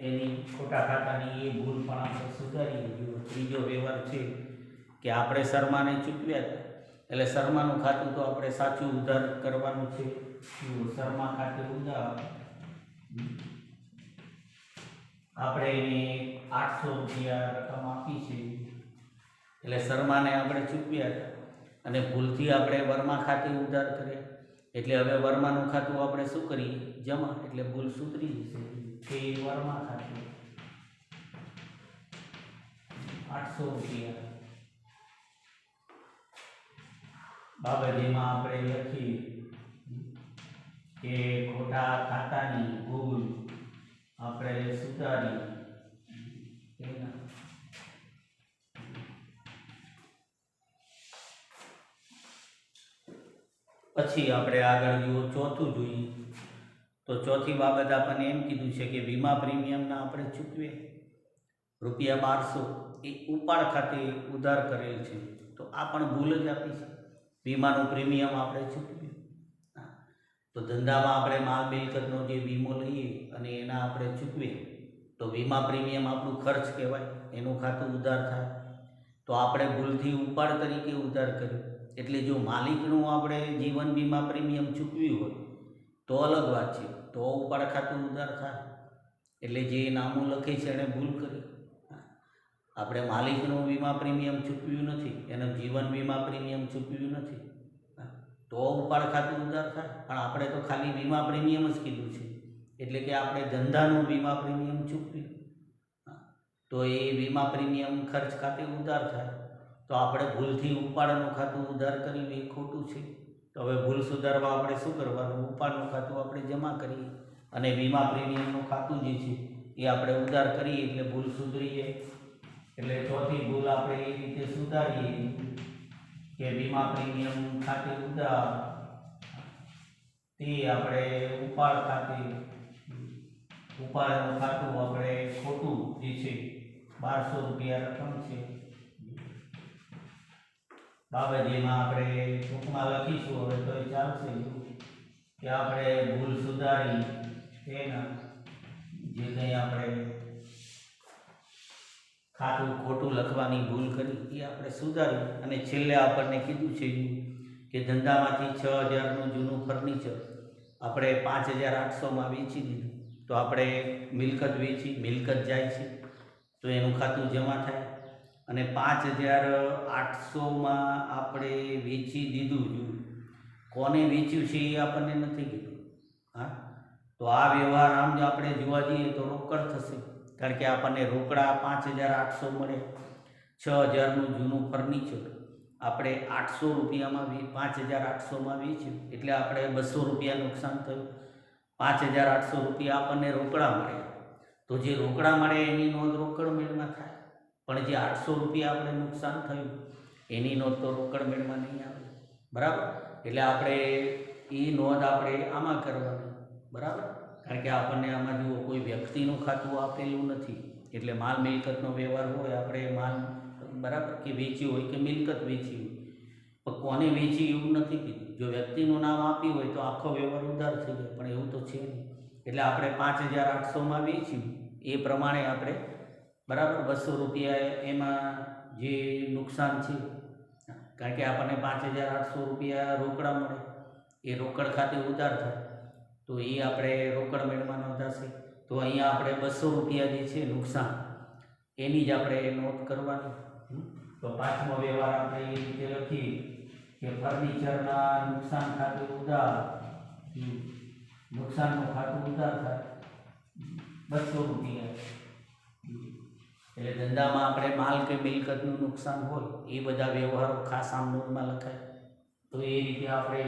એની ખોટા ખાતાની એ ભૂલ પણ આપણે સુધારીએ. જુઓ, ત્રીજો વ્યવહાર છે કે આપણે શર્માને ચૂકવ્યા હતા એટલે શર્માનું ખાતું તો આપણે સાચું ઉધાર કરવાનું છે. શર્મા ખાતે ઉધાર આપણે એને 800 રૂપિયા રકમ આપી છે એટલે શર્માને આપણે ચૂકવ્યા હતા અને ભૂલથી આપણે વર્મા ખાતે ઉધાર કર્યા એટલે હવે વર્માનું ખાતું આપણે શું કરીએ? જમા, એટલે ભૂલ સુધરી જશે કે વર્મા ખાતે 800 રૂપિયા બાબતમાં આપણે લખીએ કે ખોટા ખાતાની ભૂલ આપણે સુધારી પછી આપણે આગળ જુઓ ચોથું જોઈએ, તો ચોથી બાબત આપણને એમ કીધું છે કે વીમા પ્રીમિયમના આપણે ચૂકવે ₹1200 એ ઉપાડ ખાતે ઉધાર કરેલ છે. તો આ પણ ભૂલ જ આપી છે. વીમાનું પ્રીમિયમ આપણે ચૂકવ્યું. તો ધંધામાં આપણે માલ મિલકતનો જે વીમો લઈએ અને એના આપણે ચૂકવીએ તો વીમા પ્રીમિયમ આપણું ખર્ચ કહેવાય, એનું ખાતું ઉધાર થાય. તો આપણે ભૂલથી ઉપાડ તરીકે ઉધાર કર્યું એટલે જો માલિકનું આપણે જીવન વીમા પ્રીમિયમ ચૂકવ્યું હોય તો અલગ વાત છે, તો ઉપાડ ખાતું ઉધાર થાય. એટલે જે નામું લખે છે એણે ભૂલ કરી. આપણે માલિકનું વીમા પ્રીમિયમ ચૂકવ્યું નથી, એનું જીવન વીમા પ્રીમિયમ ચૂકવ્યું નથી, તો ઉપાડ ખાતું ઉધાર થાય. પણ આપણે તો ખાલી વીમા પ્રીમિયમ જ કીધું છે એટલે કે આપણે ધંધાનું વીમા પ્રીમિયમ ચૂકવ્યું, તો એ વીમા પ્રીમિયમ ખર્ચ ખાતે ઉધાર થાય, તો આપણે ભૂલથી ઉપાડનું ખાતું ઉધાર કર્યું એ ખોટું છે. તો હવે ભૂલ સુધારવા આપણે શું કરવાનું? ઉપાડનું ખાતું આપણે જમા કરીએ અને વીમા પ્રીમિયમનું ખાતું જે છે એ આપણે ઉધાર કરીએ એટલે ભૂલ સુધરીએ. એટલે ચોથી ભૂલ આપણે એ રીતે સુધારીએ કે વીમા પ્રીમિયમ ખાતે ઉધાર તે આપણે ઉપાડ ખાતે, ઉપાડનું ખાતું આપણે ખોટું જે છે 1200 રૂપિયા રકમ છે બાબત, જેમાં આપણે ટૂંકમાં લખીશું હવે તો એ ચાલશે કે આપણે ભૂલ સુધારી તેના જે કંઈ આપણે ખાતું ખોટું લખવાની ભૂલ કરી એ આપણે સુધારી. અને છેલ્લે આપણને કીધું છે કે ધંધામાંથી 6000નું જૂનું ફર્નિચર આપણે 5800માં વેચી દીધું, તો આપણે મિલકત વેચી, મિલકત જાય છે તો એનું ખાતું જમા થાય. અને 5800માં આપણે વેચી દીધું, કોને વેચ્યું છે એ આપણને નથી કીધું. હા, તો આ વ્યવહાર આમ જ આપણે જોવા જઈએ તો રોકડ થશે, કારણ કે આપણને રોકડા 5800 મળે. 6000નું જૂનું ફર્નિચર આપણે 800 રૂપિયામાં 5800માં વેચ્યું એટલે આપણે 200 રૂપિયા નુકસાન થયું. 5800 રૂપિયા આપણને રોકડા મળ્યા, તો જે રોકડા મળે એની નોંધ રોકડ મેળમાં થાય, પણ જે 800 રૂપિયા આપણે નુકસાન થયું એની નોંધ તો રોકડ મેળમાં નહીં આવે. બરાબર? એટલે આપણે એ નોંધ આપણે આમાં કરવાની. બરાબર? કારણ કે આપણને આમાં જુઓ કોઈ વ્યક્તિનું ખાતું આપેલું નથી, એટલે માલ મિલકતનો વ્યવહાર હોય, આપણે માલ બરાબર કે વેચ્યું હોય કે મિલકત વેચી હોય, પણ કોને વેચી એવું નથી કીધું. જો વ્યક્તિનું નામ આપ્યું હોય તો આખો વ્યવહાર ઉધાર થઈ જાય, પણ એવું તો છે નહીં. એટલે આપણે 5800માં વેચ્યું એ પ્રમાણે આપણે બરાબર 200 રૂપિયા એમાં જે નુકસાન છે, કારણ કે આપણને 5800 રૂપિયા રોકડા મળે, એ રોકડ ખાતે ઉધાર થાય તો એ આપણે રોકડ મેળમાં નોંધાશે. તો અહીંયા આપણે 200 રૂપિયા જે છે નુકસાન એની જ આપણે નોંધ કરવાની. તો પાંચમો વ્યવહાર આપણે એ રીતે લખીએ કે ફર્નિચરના નુકસાન ખાતે ઉધાર, નુકસાનનું ખાતું ઉધાર થાય 200 રૂપિયા. એટલે ધંધામાં આપણે માલ કે મિલકતનું નુકસાન હોય એ બધા વ્યવહારો ખાસ આમ નોંધમાં લખાય. તો એ રીતે આપણે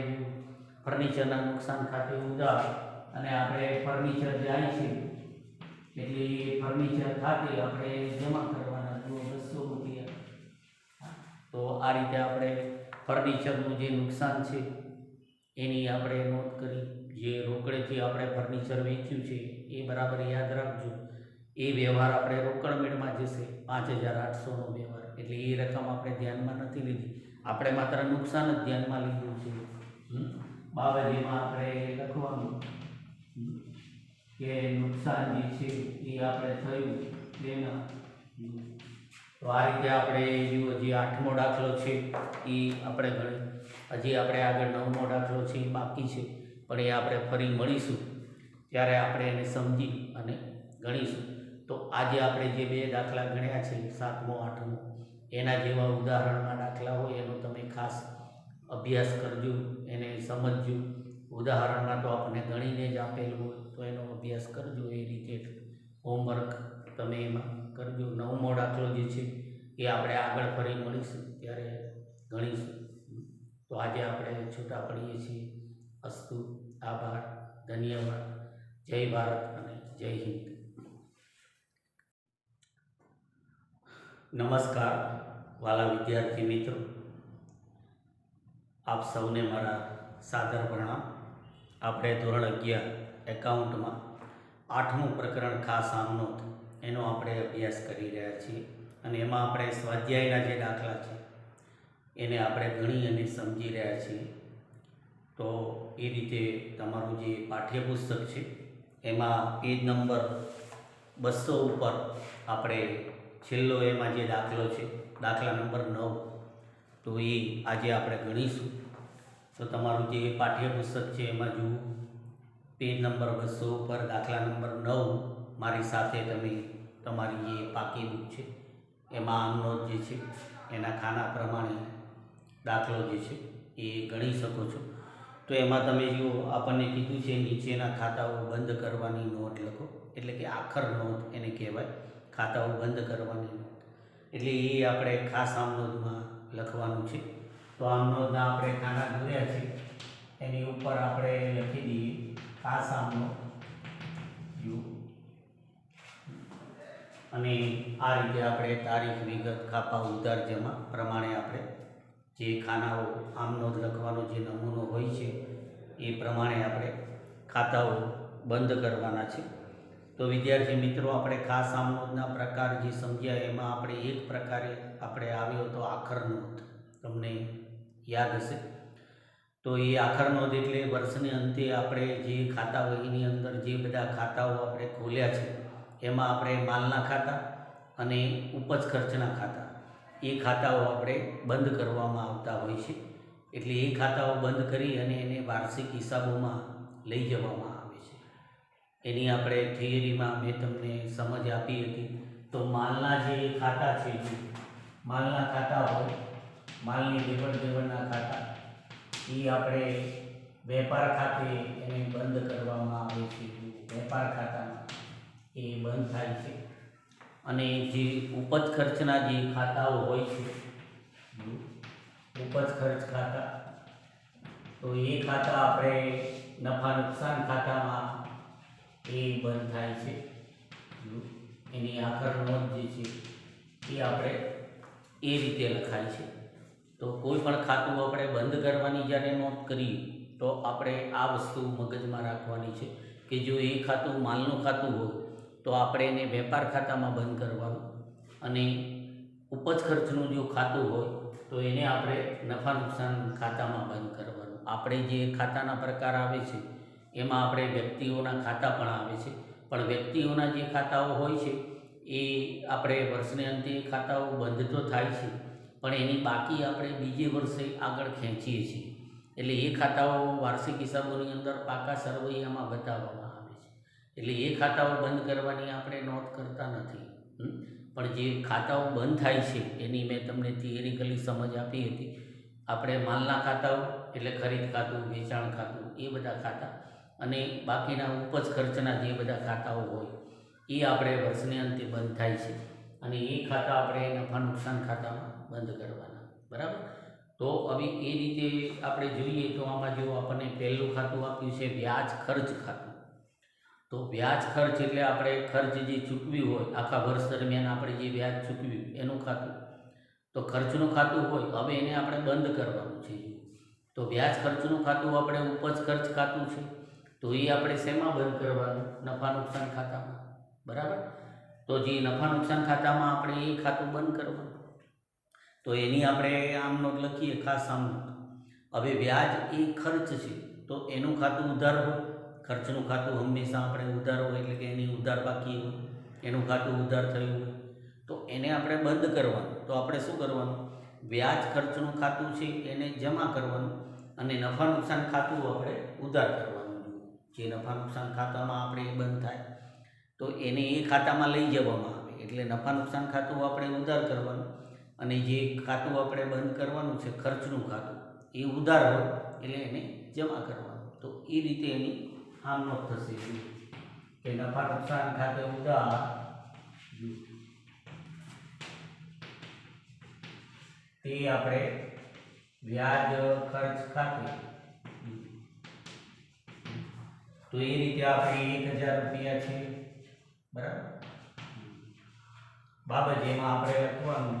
ફર્નિચરના નુકસાન ખાતે ઉધાર, અને આપણે ફર્નિચર જાય છે એટલે એ ફર્નિચર ખાતે આપણે જમા કરવાના 200 રૂપિયા. તો આ રીતે આપણે ફર્નિચરનું જે નુકસાન છે એની આપણે નોંધ કરી. જે રોકડેથી આપણે ફર્નિચર વેચ્યું છે એ બરાબર યાદ રાખજો. એ વ્યવહાર આપણે રોકડ મેળમાં જશે 5800નો વ્યવહાર, એટલે એ રકમ આપણે ધ્યાનમાં નથી લીધી, આપણે માત્ર નુકસાન જ ધ્યાનમાં લીધું છે. બાબતમાં આપણે લખવાનું કે નુકસાન જે છે એ આપણે થયું તેના. તો આ રીતે આપણે જુઓ જે 8મો દાખલો છે એ આપણે ગણી, હજી આપણે આગળ 9મો દાખલો છે એ બાકી છે, પણ એ આપણે ફરી મળીશું ત્યારે આપણે એને સમજી અને ગણીશું. તો આજે આપણે જે બે દાખલા ગણ્યા છે 7મો 8મો, એના જેવા ઉદાહરણના દાખલા હોય એનો તમે ખાસ અભ્યાસ કરજો, એને સમજજો. ઉદાહરણમાં તો આપણે ગણીને જ આપેલું હોય તો એનો અભ્યાસ કરજો. એ રીતે હોમવર્ક તમે એમાં કરજો. 9મો દાખલો જે છે એ આપણે આગળ ફરી મળીશું ત્યારે ગણીશું. તો આજે આપણે છૂટા પડીએ છીએ. અસ્તુ. આભાર. ધન્યવાદ. જય ભારત અને જય હિન્દ. નમસ્કાર વાલા વિદ્યાર્થી મિત્રો, આપ સૌને મારા સાદર પ્રણામ. આપણે ધોરણ 11 એકાઉન્ટમાં 8મું પ્રકરણ ખાસ આમનોંધ એનો આપણે અભ્યાસ કરી રહ્યા છીએ, અને એમાં આપણે સ્વાધ્યાયના જે દાખલા છે એને આપણે ગણી અને સમજી રહ્યા છીએ. તો એ રીતે તમારું જે પાઠ્યપુસ્તક છે એમાં પેજ નંબર 200 ઉપર આપણે છેલ્લો એમાં જે દાખલો છે દાખલા નંબર 9, તો એ આજે આપણે ગણીશું. તો તમારું જે પાઠ્યપુસ્તક છે એમાં જુઓ પેજ નંબર 200 ઉપર દાખલા નંબર 9 મારી સાથે તમે તમારી જે પાકી બુક છે એમાં આમનોંધ જે છે એના ખાના પ્રમાણે દાખલો જે છે એ ગણી શકો છો. તો એમાં તમે જુઓ આપણને કીધું છે નીચેના ખાતાઓ બંધ કરવાની નોંધ લખો, એટલે કે આખર નોંધ એને કહેવાય, ખાતાઓ બંધ કરવાની નોંધ. એટલે એ આપણે ખાસ આમ નોંધમાં લખવાનું છે. તો આમ નોંધના આપણે ખાના દોર્યા છે, એની ઉપર આપણે લખી દઈએ ખાસ આમ નોંધ યુ. અને આ રીતે આપણે તારીખ, વિગત, ખાપા, ઉધાર, જમા પ્રમાણે આપણે જે ખાનાઓ આમ નોંધ લખવાનો જે નમૂનો હોય છે એ પ્રમાણે આપણે ખાતાઓ બંધ કરવાના છે. તો વિદ્યાર્થી મિત્રો, આપણે ખાસ આમ નોંધના પ્રકાર જે સમજ્યા એમાં આપણે એક પ્રકારે આપણે આવ્યો તો આખર નોંધ, તમને યાદ હશે. તો એ આખર નોંધ એટલે વર્ષને અંતે આપણે જે ખાતા વહીની અંદર જે બધા ખાતાઓ આપણે ખોલ્યા છે એમાં આપણે માલના ખાતા અને ઉપજ ખર્ચના ખાતા, એ ખાતાઓ આપણે બંધ કરવામાં આવતા હોય છે. એટલે એ ખાતાઓ બંધ કરી અને એને વાર્ષિક હિસાબોમાં લઈ જવામાં આવે છે. એની આપણે થિયરીમાં મેં તમને સમજ આપી હતી. તો માલના જે ખાતા છે, માલના ખાતા હોય, માલની લેવડ દેવડના ખાતા, એ આપણે વેપાર ખાતે એને બંધ કરવામાં આવે છે. વેપાર ખાતામાં એ બંધ થાય છે. અને જે ઉપજ ખર્ચના જે ખાતાઓ હોય છે, ઉપજ ખર્ચ ખાતા, તો એ ખાતા આપણે નફા નુકસાન ખાતામાં એ બંધ થાય છે. એની આખર નોંધ જે છે એ આપણે એ રીતે લખાય છે. તો કોઈ પણ ખાતું આપણે બંધ કરવાની જ્યારે નોંધ કરીએ તો આપણે આ વસ્તુ મગજમાં રાખવાની છે કે જો એ ખાતું માલનું ખાતું હોય તો આપણે એને વેપાર ખાતામાં બંધ કરવાનું, અને ઉપજ ખર્ચનું જો ખાતું હોય તો એને આપણે નફા નુકસાન ખાતામાં બંધ કરવાનું. આપણે જે ખાતાના પ્રકાર આવે છે એમાં આપણે વ્યક્તિઓના ખાતા પણ આવે છે, પણ વ્યક્તિઓના જે ખાતાઓ હોય છે એ આપણે વર્ષને અંતે ખાતાઓ બંધ તો થાય છે, પણ એની બાકી આપણે બીજે વર્ષે આગળ ખેંચીએ છીએ. એટલે એ ખાતાઓ વાર્ષિક હિસાબોની અંદર પાકા સરવૈયામાં બતાવવામાં આવે છે. એટલે એ ખાતાઓ બંધ કરવાની આપણે નોંધ કરતા નથી. પણ જે ખાતાઓ બંધ થાય છે એની મેં તમને થિયરિકલી સમજ આપી હતી. આપણે માલના ખાતાઓ એટલે ખરીદ ખાતું, વેચાણ ખાતું, એ બધા ખાતા, અને બાકીના ઉપજ ખર્ચના જે બધા ખાતાઓ હોય એ આપણે વર્ષને અંતે બંધ થાય છે, અને એ ખાતા આપણે નફા નુકસાન ખાતામાં બંધ કરવાના. બરાબર? તો હવે એ રીતે આપણે જોઈએ તો આમાં જો આપણને પહેલું ખાતું આપ્યું છે વ્યાજ ખર્ચ ખાતું. તો વ્યાજ ખર્ચ એટલે આપણે ખર્ચ જે ચૂકવ્યું હોય, આખા વર્ષ દરમિયાન આપણે જે વ્યાજ ચૂકવ્યું એનું ખાતું. તો ખર્ચનું ખાતું હોય, હવે એને આપણે બંધ કરવાનું છે. તો વ્યાજ ખર્ચનું ખાતું આપણે ઉપજ ખર્ચ ખાતું છે, તો એ આપણે શેમાં બંધ કરવાનું? નફા નુકસાન ખાતામાં. બરાબર? તો જે નફા નુકસાન ખાતામાં આપણે એ ખાતું બંધ કરવાનું. તો એની આપણે આમ નોંધ લખીએ, ખાસ આમ નોંધ. હવે વ્યાજ એ ખર્ચ છે તો એનું ખાતું ઉધાર હોય. ખર્ચનું ખાતું હંમેશા આપણે ઉધાર હોય, એટલે કે એની ઉધાર બાકી હોય, એનું ખાતું ઉધાર થયું હોય, તો એને આપણે બંધ કરવાનું. તો આપણે શું કરવાનું? વ્યાજ ખર્ચનું ખાતું છે એને જમા કરવાનું, અને નફા નુકસાન ખાતું આપણે ઉધાર કરવાનું. જે નફા નુકસાન ખાતામાં આપણે એ બંધ થાય તો એને એ ખાતામાં લઈ જવામાં આવે. એટલે નફા નુકસાન ખાતું આપણે ઉધાર કરવાનું, અને જે ખાતું આપણે બંધ કરવાનું છે ખર્ચનું ખાતું, એ ઉધાર હોય એટલે એને જમા કરવાનું. તો એ રીતે એની આમ નોંધ થશે કે નફા નુકસાન ખાતે ઉધાર, તે આપણે વ્યાજ ખર્ચ ખાતે. તો એ રીતે આપણે 1000 રૂપિયા છે. બરાબર? બાબત એમાં આપણે લખવાનું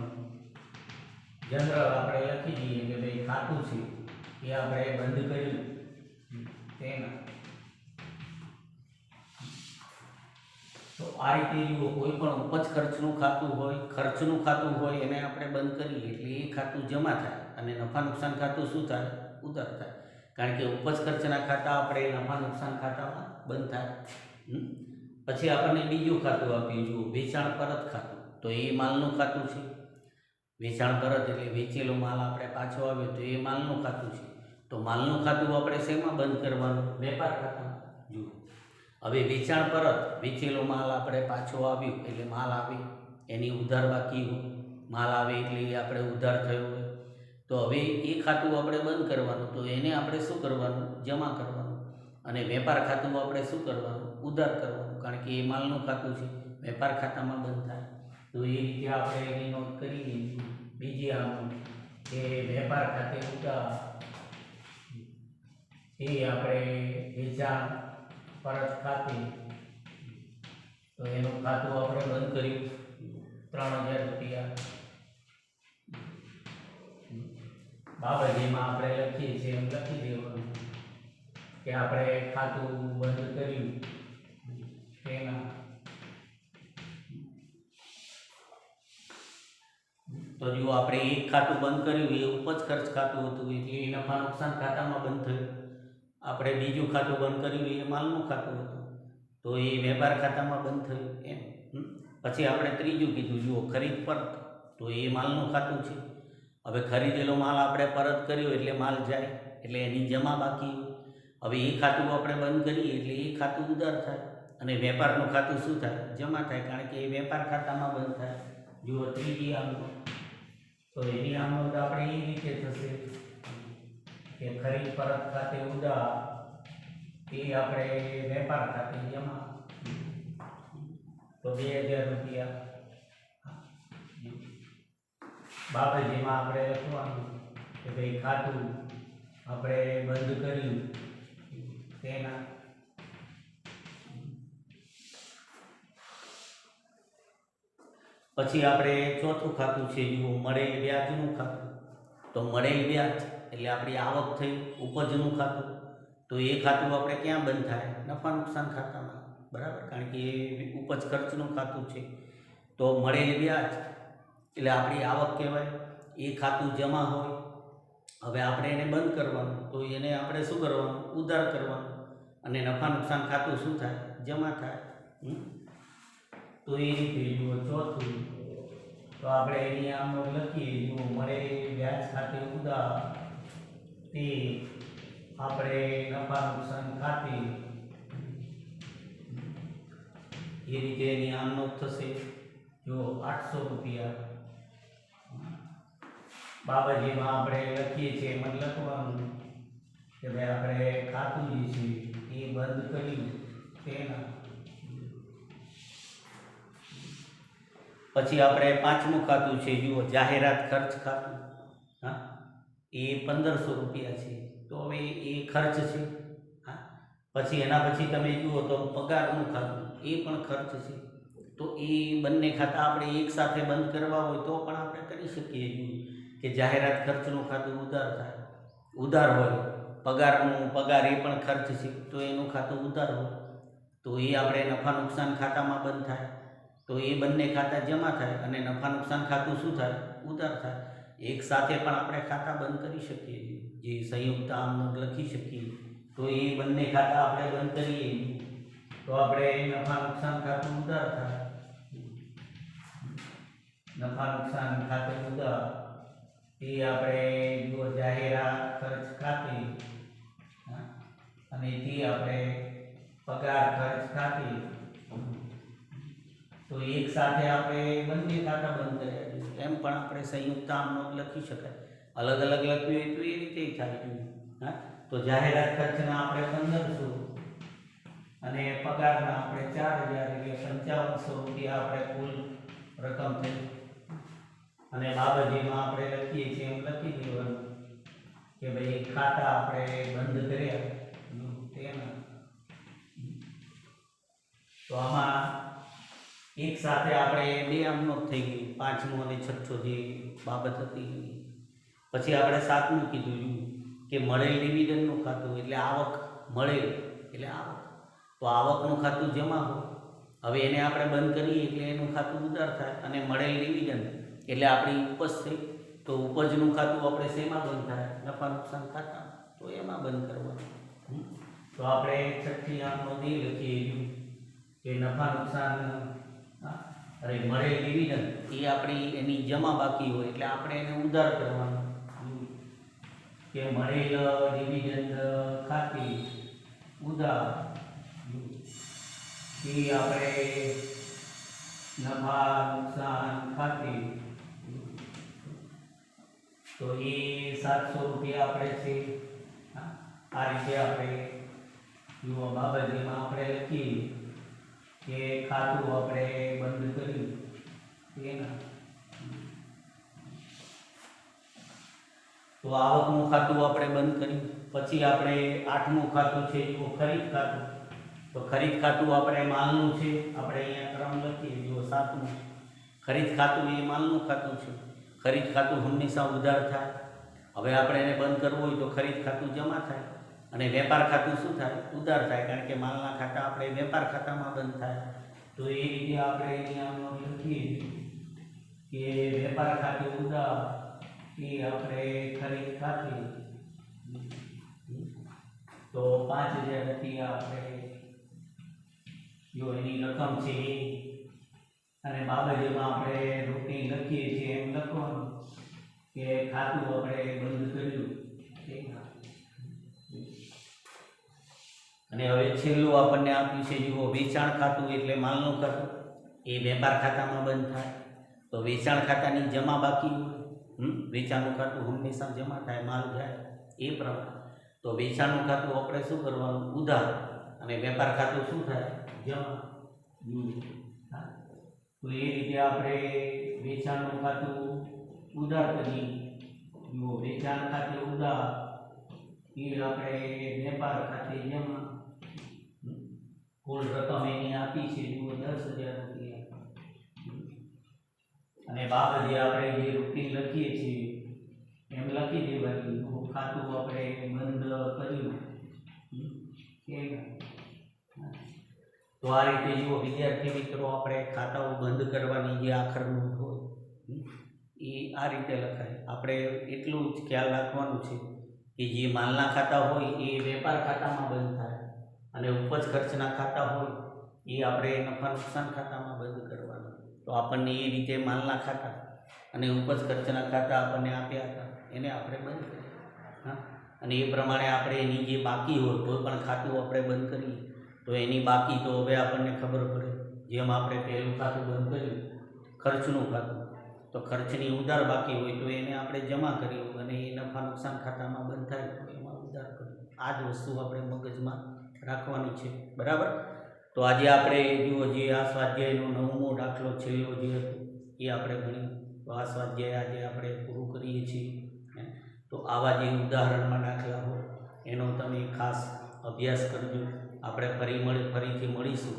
જનરલ આપણે લખી દઈએ કે ભાઈ ખાતું છે એ આપણે બંધ કર્યું તેના. તો આ રીતે જુઓ, કોઈ પણ ઉપજ ખર્ચનું ખાતું હોય, ખર્ચનું ખાતું હોય, એને આપણે બંધ કરીએ એટલે એ ખાતું જમા થાય, અને નફા નુકસાન ખાતું શું થાય? ઉધાર થાય. કારણ કે ઉપજ ખર્ચના ખાતા આપણે નફા નુકસાન ખાતામાં બંધ થાય. પછી આપણને બીજું ખાતું આપ્યું, જુઓ, વેચાણ પરત ખાતું. તો એ માલનું ખાતું છે. વેચાણ પરત એટલે વેચેલો માલ આપણે પાછો આવ્યો તો એ માલનું ખાતું છે. તો માલનું ખાતું આપણે શેમાં બંધ કરવાનું? વેપાર ખાતામાં. જુઓ, હવે વેચાણ પરત, વેચેલો માલ આપણે પાછો આવ્યો એટલે માલ આવે એની ઉધાર બાકી હોય, માલ આવે એટલે એ આપણે ઉધાર થયો હોય, તો હવે એ ખાતું આપણે બંધ કરવાનું. તો એને આપણે શું કરવાનું? જમા કરવાનું, અને વેપાર ખાતું આપણે શું કરવાનું, ઉધાર કરવાનું, કારણ કે એ માલનું ખાતું છે, વેપાર ખાતામાં બંધ થાય. તો એ રીતે આપણે એની નોંધ કરી દઈશું. બીજી આમ કે વેપાર ખાતે ઉધાર એ આપણે વેચાણ પરત ખાતે, તો એનું ખાતું આપણે બંધ કર્યું 3000 રૂપિયા. બાબતમાં આપણે લખીએ છીએ એમ લખી દેવાનું કે આપણે ખાતું બંધ કર્યું તેના. તો જો આપણે એક ખાતું બંધ કર્યું એ ઉપજ ખર્ચ ખાતું હતું એટલે એ નફા નુકસાન ખાતામાં બંધ થયું. આપણે બીજું ખાતું બંધ કર્યું એ માલનું ખાતું હતું તો એ વેપાર ખાતામાં બંધ થયું એમ. પછી આપણે ત્રીજું કીધું જુઓ ખરીદ પરત, તો એ માલનું ખાતું છે. હવે ખરીદેલો માલ આપણે પરત કર્યો એટલે માલ જાય એટલે એની જમા બાકી. હવે એ ખાતું આપણે બંધ કરીએ એટલે એ ખાતું ઉધાર થાય અને વેપારનું ખાતું શું થાય, જમા થાય, કારણ કે એ વેપાર ખાતામાં બંધ થાય. જુઓ ત્રીજી આમનો, તો એની આમનો આપણે એ રીતે થશે કે ખરીદ પરત ખાતે ઉધાર એ આપણે વેપાર ખાતે જમા, તો 2000 રૂપિયા. બાબતમાં આપણે લખવાનું કે ભાઈ ખાતું આપણે બંધ કર્યું તેના. પછી આપણે ચોથું ખાતું છે જુઓ મળેલ વ્યાજનું ખાતું. તો મળેલ વ્યાજ એટલે આપણી આવક થઈ, ઉપજનું ખાતું. તો એ ખાતું આપણે ક્યાં બંધ થાય, નફા નુકસાન ખાતામાં, બરાબર, કારણ કે એ ઉપજ ખર્ચનું ખાતું છે. તો મળેલ વ્યાજ એટલે આપણી આવક કહેવાય, એ ખાતું જમા હોય. હવે આપણે એને બંધ કરવાનું, તો એને આપણે શું કરવાનું, ઉધાર કરવાનું, અને નફા નુકસાન ખાતું શું થાય, જમા થાય. તો એ રીતે જુઓ ચોથું, તો આપણે એની આમ લખીએ જુઓ મળેલ વ્યાજ ખાતે ઉધાર તે આપણે નફા નુકસાન ખાતે, એ રીતે એની આમનો થશે જો 800 રૂપિયા. બાબતમાં આપણે લખીએ છીએ એમાં લખવાનું કે ભાઈ આપણે ખાતું જે છે એ બંધ કર્યું તેના. પછી આપણે પાંચમું ખાતું છે જુઓ જાહેરાત ખર્ચ ખાતું. હા, એ 1500 રૂપિયા છે. તો હવે એ ખર્ચ છે. હા, પછી એના પછી તમે જુઓ તો પગારનું ખાતું, એ પણ ખર્ચ છે. તો એ બંને ખાતા આપણે એક સાથે બંધ કરવા હોય તો પણ આપણે કરી શકીએ કે જાહેરાત ખર્ચનું ખાતું ઉધાર થાય, ઉધાર હોય. પગાર એ પણ ખર્ચ છે તો એનું ખાતું ઉધાર હોય. તો એ આપણે નફા નુકસાન ખાતામાં બંધ થાય. તો એ બંને ખાતા જમા થાય અને નફા નુકસાન ખાતું શું થાય, ઉધાર થાય. એક સાથે પણ આપણે ખાતા બંધ કરી શકીએ, જે સંયુક્ત આમનો લખી શકીએ. તો એ બંને ખાતા આપણે બંધ કરીએ તો આપણે નફા નુકસાન ખાતું ઉધાર થાય. નફા નુકસાન ખાતે ઉધાર એ આપણે જો જાહેરાત ખર્ચ ખાતે અને તે આપણે પગાર ખર્ચ ખાતે. તો એક સાથે આપણે બંને ખાતા બંધ કર્યા, એમ પણ આપણે સંયુક્ત આમનો લખી શકાય. અલગ અલગ લખ્યું હોય તો એ રીતે થાય. હા, તો જાહેરાત ખર્ચના આપણે 1500 અને પગારના આપણે 4000 એટલે 5500 રૂપિયા આપણે કુલ રકમ થઈ. અને બાબતમાં આપણે લખીએ છીએ એમ લખી દેવાનું કે ભાઈ ખાતા આપણે બંધ કર્યા તેના. તો આમાં એક સાથે આપણે બે આમનો થઈ ગઈ, પાંચમો અને છઠ્ઠો જે બાબત હતી. પછી આપણે સાતમું કીધું કે મળેલ ડિવિડન્ડનું ખાતું, એટલે આવક મળેલ એટલે આવક. તો આવકનું ખાતું જમા હોય. હવે એને આપણે બંધ કરીએ એટલે એનું ખાતું ઉધાર થાય. અને મળેલ ડિવિડન્ડ એટલે આપણી ઉપજ થઈ, તો ઉપજનું ખાતું આપણે શેમાં બંધ થાય, નફા નુકસાન ખાતા, તો એમાં બંધ કરવાનું. તો આપણે છઠ્ઠી આમનો દે લખીએ કે નફા નુકસાન મળેલ ડિવિડન્ડ એ આપણી એની જમા બાકી હોય એટલે આપણે એને ઉધાર કરવાનું કે મળેલ ડિવિડન્ડ ખાતે ઉધાર એ આપણે નફા નુકસાન ખાતે. તો એ 700 રૂપિયા આપણે છે. આ રીતે આપણે જુઓ બાબતમાં આપણે લખીએ કે ખાતું આપણે બંધ કર્યું એના તો આવકનું ખાતું આપણે બંધ કર્યું. પછી આપણે 8મું ખાતું છે જુઓ ખરીદ ખાતું. તો ખરીદ ખાતું આપણે માલનું છે, આપણે અહીંયા ક્રમ લખીએ જુઓ 7મું. ખરીદ ખાતું એ માલનું ખાતું છે. ખરીદ ખાતું હંમેશા ઉધાર થાય. હવે આપણે એને બંધ કરવું હોય તો ખરીદ ખાતું જમા થાય અને વેપાર ખાતું શું થાય? ઉધાર થાય, કારણ કે માલના ખાતા આપણે વેપાર ખાતામાં બંધ થાય. તો એ રીતે આપણે અહીંયા લખીએ કે વેપાર ખાતે ઉધાર એ આપણે ખરીદ ખાતે તો 5000 રૂપિયા આપણે જો એની રકમ છે અને બાબતમાં આપણે રૂપિયા લખીએ છીએ એમ લખવાનું કે ખાતું આપણે બંધ કર્યું. અને હવે છેલ્લું આપણને આપ્યું છે જુઓ વેચાણ ખાતું, એટલે માલનું ખાતું એ વેપાર ખાતામાં બંધ થાય. તો વેચાણ ખાતાની જમા બાકી વેચાણનું ખાતું હંમેશા જમા થાય, માલ જાય એ પ્રમાણે. તો વેચાણનું ખાતું આપણે શું કરવાનું? ઉધાર. અને વેપાર ખાતું શું થાય? જમા. તો એ રીતે આપણે વેચાણનું ખાતું ઉધાર કરીએ. જુઓ વેચાણ ખાતે ઉધાર એ આપણે વેપાર ખાતે જમા. કુલ રકમ એની આપી છે જુઓ 10,000 રૂપિયા. અને બાબતે આપણે જે રૂપિયા લખીએ છીએ એમ લખી દેવાની. ખાતું આપણે બંધ કર્યું. તો આ રીતે જુઓ વિદ્યાર્થી મિત્રો આપણે ખાતાઓ બંધ કરવાની જે આખર નોંધ હોય એ આ રીતે લખાય. આપણે એટલું જ ખ્યાલ રાખવાનું છે કે જે માલના ખાતા હોય એ વેપાર ખાતામાં બંધ થાય અને ઉપજ ખર્ચના ખાતા હોય એ આપણે નફા નુકસાન ખાતામાં બંધ કરવાના. તો આપણને એ રીતે માલના ખાતા અને ઉપજ ખર્ચના ખાતા આપણને આપ્યા હતા એને આપણે બંધ કરીએ. હા, અને એ પ્રમાણે આપણે એની જે બાકી હોય કોઈ પણ ખાતું આપણે બંધ કરીએ તો એની બાકી તો હવે આપણને ખબર પડે. જેમ આપણે પહેલું ખાતું બંધ કર્યું ખર્ચનું ખાતું, તો ખર્ચની ઉધાર બાકી હોય તો એને આપણે જમા કર્યું અને એ નફા નુકસાન ખાતામાં બંધ થાય તો એમાં ઉધાર કર્યું. આ જ વસ્તુ આપણે મગજમાં રાખવાની છે. બરાબર. તો આજે આપણે જુઓ જે આ સ્વાધ્યાયનો 9મો દાખલો છેલ્લો જે હતો એ આપણે ભણ્યું. તો આ સ્વાધ્યાય આજે આપણે પૂરું કરીએ છીએ. તો આવા જે ઉદાહરણમાં દાખલા હોય એનો તમે ખાસ અભ્યાસ કરજો. આપણે ફરીથી મળીશું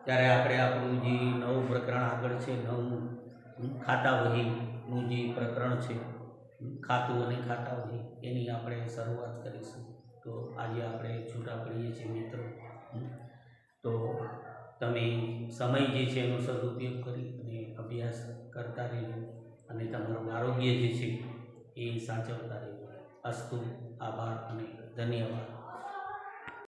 ત્યારે આપણે આપણું જે નવું પ્રકરણ આગળ છે, 9મું ખાતા વહીનું જે પ્રકરણ છે, ખાતું અને ખાતા વહી, એની આપણે શરૂઆત કરીશું. તો આજે આપણે છૂટા પડીએ છીએ મિત્રો. તો તમે સમય જે છે એનો સદુપયોગ કરી અને અભ્યાસ કરતા રહેજો અને તમારું આરોગ્ય જે છે એ સાચવતા રહેજો. અસ્તુ. આભાર અને ધન્યવાદ.